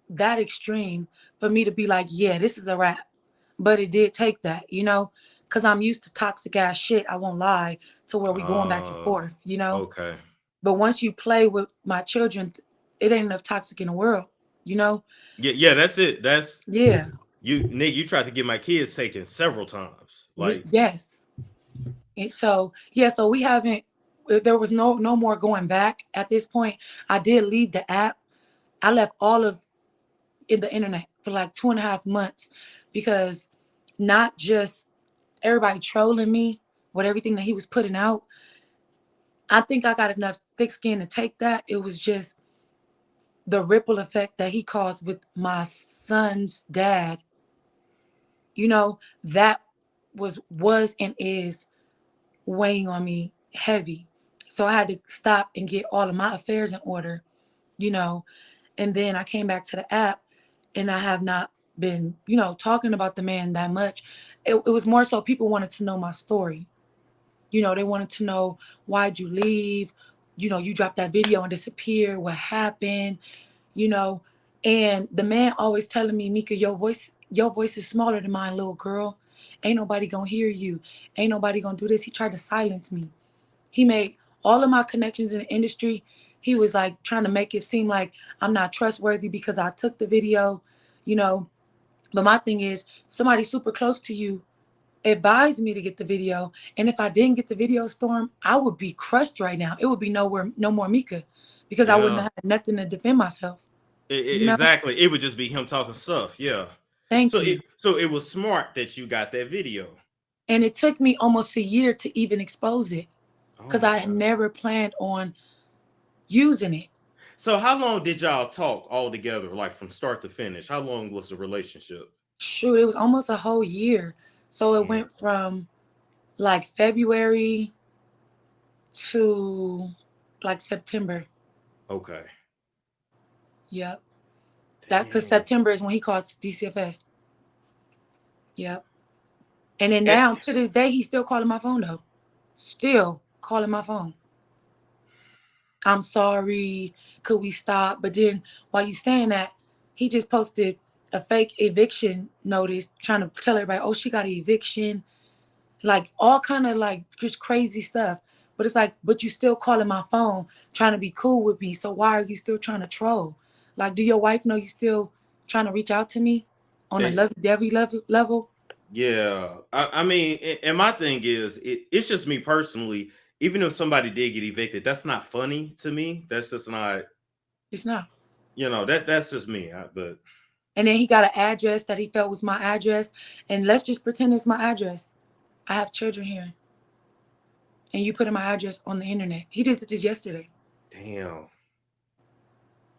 that extreme for me to be like, yeah, this is a wrap. But it did take that, because I'm used to toxic ass shit. I won't lie, to where we going back and forth, Okay. But once you play with my children, it ain't enough toxic in the world, Yeah, that's it. Yeah. Nick, you tried to get my kids taken several times. Like, yes. And so we haven't, there was no more going back at this point. I did leave the app. I left all of in the internet for like 2.5 months because not just everybody trolling me with everything that he was putting out. I think I got enough thick skin to take that. It was just the ripple effect that he caused with my son's dad. That was and is weighing on me heavy. So I had to stop and get all of my affairs in order, and then I came back to the app and I have not been, talking about the man that much. It was more so people wanted to know my story. They wanted to know, why'd you leave? You dropped that video and disappeared. What happened? And the man always telling me, Mika, your voice is smaller than mine, little girl. Ain't nobody gonna hear you. Ain't nobody gonna do this. He tried to silence me. He made all of my connections in the industry. He was like trying to make it seem like I'm not trustworthy because I took the video, you know. But my thing is, somebody super close to you advised me to get the video. And if I didn't get the video, Storm, I would be crushed right now. It would be no more Mika, because I wouldn't Yeah. have had nothing to defend myself. You know? Exactly. It would just be him talking stuff. Yeah. Thank you. So it was smart that you got that video. And it took me almost a year to even expose it Oh because my I had God. never planned on using it. So how long did y'all talk all together, like from start to finish? How long was the relationship? Shoot, it was almost a whole year. So it Damn. went from like February to like September. Okay. Yep. That because Dang. September is when he called DCFS. Yep. And then And, now to this day, he's still calling my phone though. Still calling my phone. I'm sorry. Could we stop? But then while you saying that, he just posted a fake eviction notice trying to tell everybody, oh, she got an eviction. Like all kind of like just crazy stuff. But it's like, but you still calling my phone trying to be cool with me. So why are you still trying to troll? Like, do your wife know you still trying to reach out to me on a eh, every level? yeah. I mean, and my thing is, it's just me personally. Even if somebody did get evicted, that's not funny to me. That's just not, It's not. that's just me. But And then he got an address that he felt was my address. And let's just pretend it's my address. I have children here. And you put in my address on the internet. He did this yesterday. damn.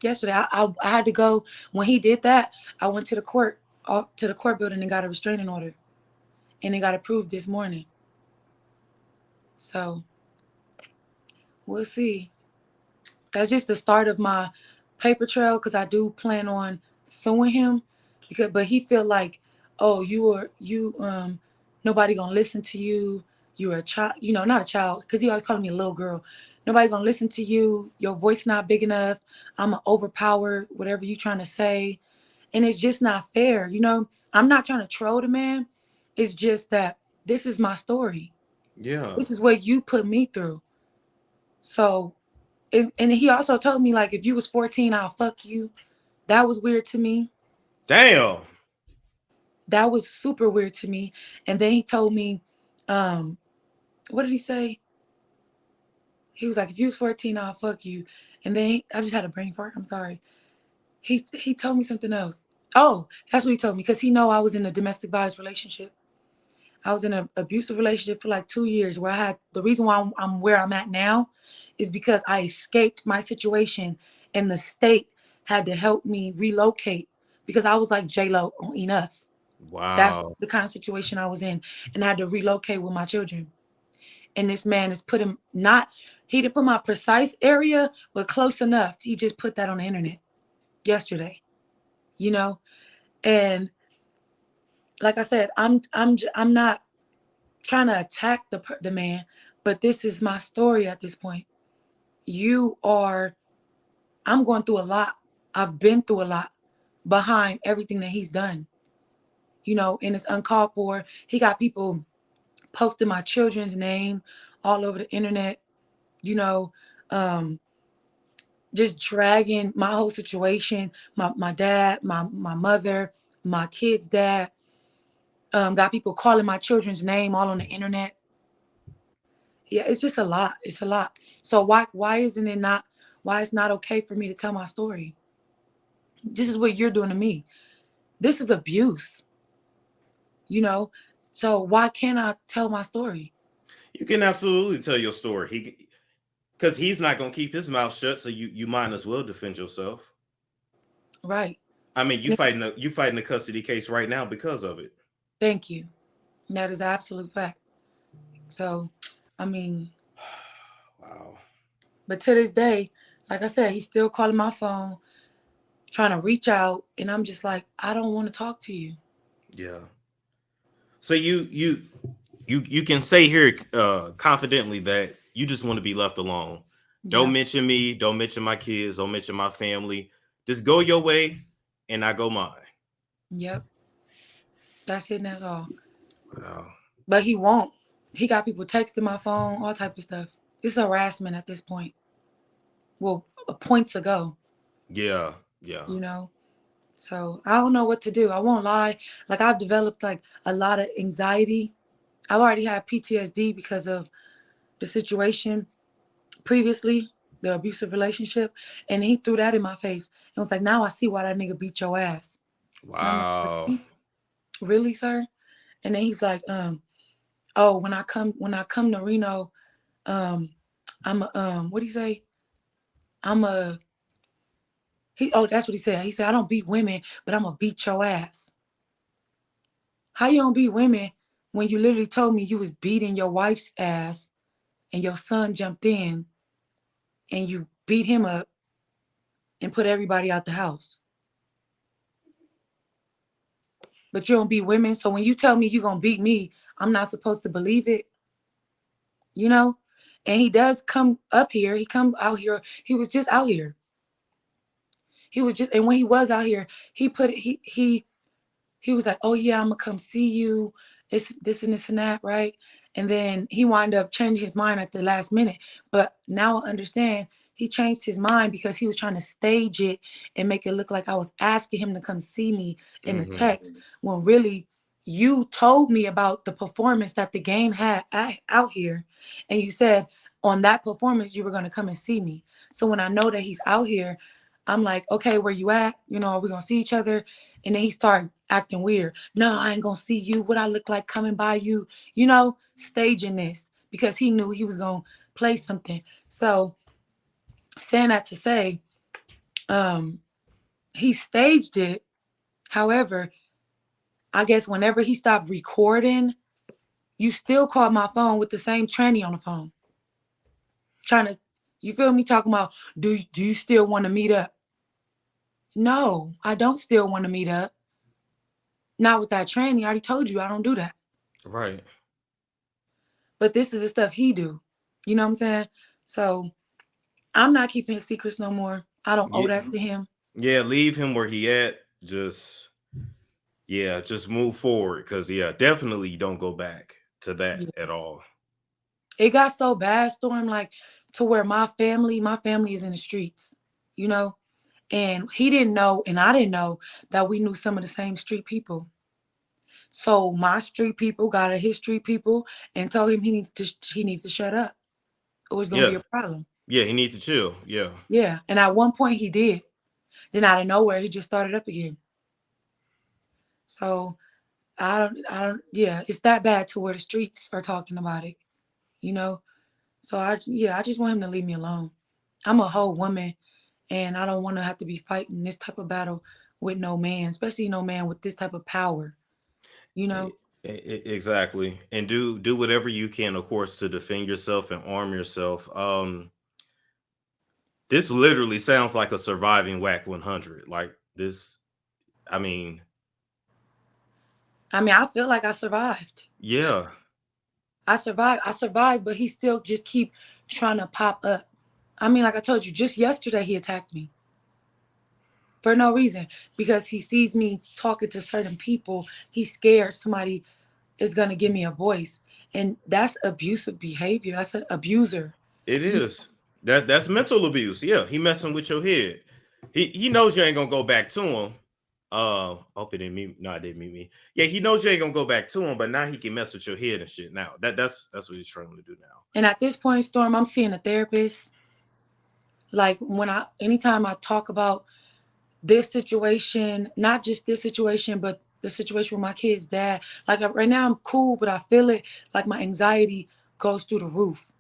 Yesterday, I had to go. When he did that, I went to the court building and got a restraining order. And it got approved this morning. So we'll see. That's just the start of my paper trail because I do plan on suing him. But he feel like, oh, nobody gonna listen to you. You're a child, not a child, because he always calling me a little girl. Nobody gonna listen to you. Your voice not big enough. I'm gonna overpower whatever you trying to say. And it's just not fair. I'm not trying to troll the man. It's just that this is my story. Yeah. This is what you put me through. So, and he also told me, like, if you was 14, I'll fuck you. That was weird to me. Damn. That was super weird to me. And then he told me, what did he say? He was like, if you was 14, I'll fuck you. And then I just had a brain fart. I'm sorry. He told me something else. Oh, that's what he told me, because he know I was in a domestic violence relationship. I was in an abusive relationship for like 2 years where the reason why I'm where I'm at now is because I escaped my situation and the state had to help me relocate because I was like J-Lo on Enough. That's Wow. the kind of situation I was in, and I had to relocate with my children. And this man is he didn't put my precise area, but close enough. He just put that on the internet yesterday, and like I said, I'm not trying to attack the man, but this is my story at this point. I'm going through a lot. I've been through a lot behind everything that he's done, and it's uncalled for. He got people posting my children's name all over the internet, you know, um, just dragging my whole situation, my dad, my mother, my kid's dad, got people calling my children's name all on the internet. Yeah, it's just a lot. It's a lot. So why isn't it not why it's not okay for me to tell my story? This is what you're doing to me. This is abuse, you know? So why can't I tell my story? You can absolutely tell your story. Because he's not gonna keep his mouth shut, so you might as well defend yourself. Right. I mean, you fighting a custody case right now because of it. Thank you. That is an absolute fact. So, I mean, Wow. but to this day, like I said, he's still calling my phone, trying to reach out, and I'm just like, I don't want to talk to you. Yeah. So you can say here confidently that you just want to be left alone. Don't Yep. mention me. Don't mention my kids. Don't mention my family. Just go your way, and I go mine. Yep. That's it and that's all. Wow. But he won't. He got people texting my phone, all type of stuff. It's harassment at this point. Well, points ago, Yeah. Yeah. you know. So I don't know what to do. I won't lie. Like I've developed like a lot of anxiety. I've already had PTSD because of the situation previously, the abusive relationship, and he threw that in my face. And was like, now I see why that nigga beat your ass. And I'm like, Wow. really? Really, sir? And then he's like, oh, when I come to Reno, I'm a what do you say? I'm a that's what he said. He said, I don't beat women, but I'm gonna beat your ass. How you don't beat women when you literally told me you was beating your wife's ass and your son jumped in and you beat him up and put everybody out the house? But you don't beat women. So when you tell me you gonna beat me, I'm not supposed to believe it, you know? And he does come up here. He come out here. He was just out here. He was just, and when he was out here, he put it, he was like, oh yeah, I'm gonna come see you. It's this and this and that, right? And then he wound up changing his mind at the last minute. But now I understand he changed his mind because he was trying to stage it and make it look like I was asking him to come see me in the Mm-hmm. text, when really you told me about the performance that the game had out here. And you said on that performance, you were gonna come and see me. So when I know that he's out here, I'm like, okay, where you at? You know, are we gonna see each other? And then he started acting weird. No, I ain't gonna see you. What I look like coming by you, you know, staging this because he knew he was gonna play something. So saying that to say, um, he staged it. However, I guess whenever he stopped recording, you still called my phone with the same tranny on the phone. Trying to, you feel me, talking about, do you still want to meet up? No, I don't still want to meet up. Not with that tranny. I already told you I don't do that. Right. But this is the stuff he do. You know what I'm saying? So I'm not keeping his secrets no more. I don't owe Yeah. that to him. Yeah. Leave him where he at. Just move forward. Cause definitely you don't go back to that Yeah. at all. It got so bad, Storm, like to where my family is in the streets, you know? And he didn't know, and I didn't know that we knew some of the same street people. So my street people got at his street people and told him he needs to shut up. It was gonna be Yeah. a problem. Yeah. He needs to chill. Yeah. Yeah. And at one point he did. Then out of nowhere, he just started up again. So yeah, it's that bad to where the streets are talking about it, you know? So I just want him to leave me alone. I'm a whole woman and I don't want to have to be fighting this type of battle with no man, especially no man with this type of power, you know? Exactly. And do whatever you can, of course, to defend yourself and arm yourself. This literally sounds like a surviving Whack 100. Like this, I mean, I mean, I feel like I survived. yeah, I survived, but he still just keep trying to pop up. I mean, like I told you, just yesterday he attacked me for no reason because he sees me talking to certain people. He's scared somebody is gonna give me a voice, and that's abusive behavior. That's an abuser. it You is. That's mental abuse. Yeah, he messing with your head. He knows you ain't gonna go back to him. Hope it didn't meet. No, it didn't meet me. Yeah, he knows you ain't gonna go back to him, but now he can mess with your head and shit. Now that's what he's trying to do now. and at this point, Storm, I'm seeing a therapist. Like anytime I talk about this situation, not just this situation, but the situation with my kid's dad. Like right now, I'm cool, but I feel it. Like my anxiety goes through the roof.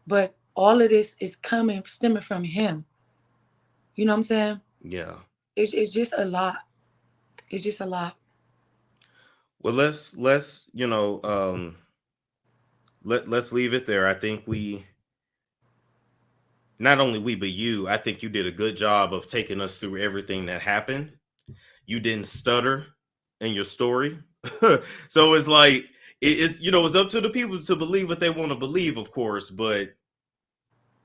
But all of this is stemming from him. You know what I'm saying? Yeah. It's just a lot. It's just a lot. Well, let's let's leave it there. I think not only we, but you, I think you did a good job of taking us through everything that happened. You didn't stutter in your story. So it's like it's up to the people to believe what they want to believe, of course, but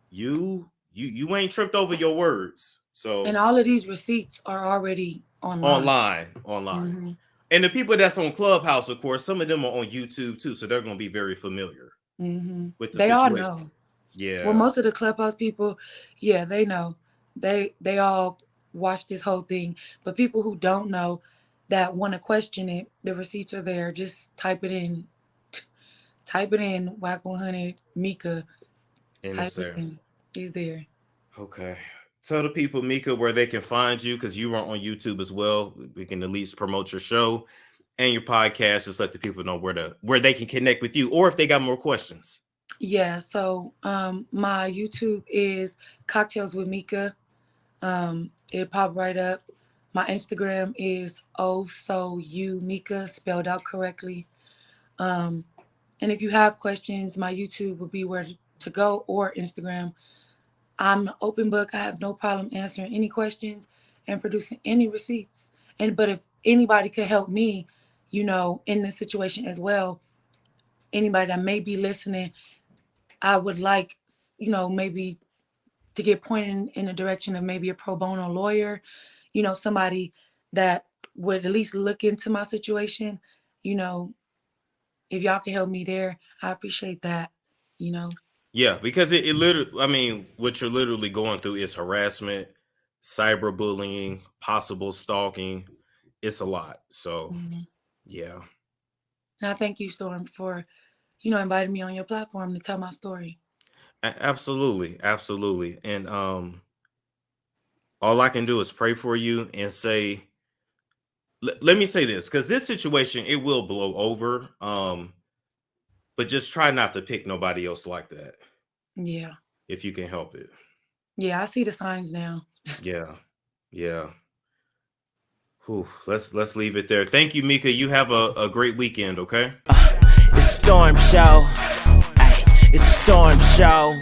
you ain't tripped over your words. And So all of these receipts are already online. online. Mhm. And the people that's on Clubhouse, of course, some of them are on YouTube too, so they're going to be very familiar with the They all situation. know. Yeah. Well, most of the Clubhouse people, yeah, they know. They all watch this whole thing. But people who don't know, that want to question it, the receipts are there. Just type it in. Type it in. Wack 100 Mika. And it's Type it there. in. He's there. Okay. Tell the people, Mika, where they can find you, because you are on YouTube as well. We can at least promote your show and your podcast. Just let the people know where they can connect with you, or if they got more questions. Yeah, so my YouTube is Cocktails with Mika. It pop right up. My Instagram is oh so you Mika, spelled out correctly. And if you have questions, my YouTube will be where to go, or Instagram. I'm an open book. I have no problem answering any questions and producing any receipts. But if anybody could help me, in this situation as well, anybody that may be listening, I would like, maybe to get pointed in the direction of maybe a pro bono lawyer, somebody that would at least look into my situation. If y'all can help me there, I appreciate that. Yeah, because it literally, I mean, what you're literally going through is harassment, cyberbullying, possible stalking. It's a lot. So, yeah. And I thank you, Storm, for, inviting me on your platform to tell my story. Absolutely. Absolutely. And all I can do is pray for you and say, let me say this, because this situation, it will blow over. But just try not to pick nobody else like that. Yeah. If you can help it. Yeah, I see the signs now. Yeah. Yeah. Whew, let's leave it there. Thank you, Mika. You have a great weekend, okay? It's a storm show. Ay, it's a storm show.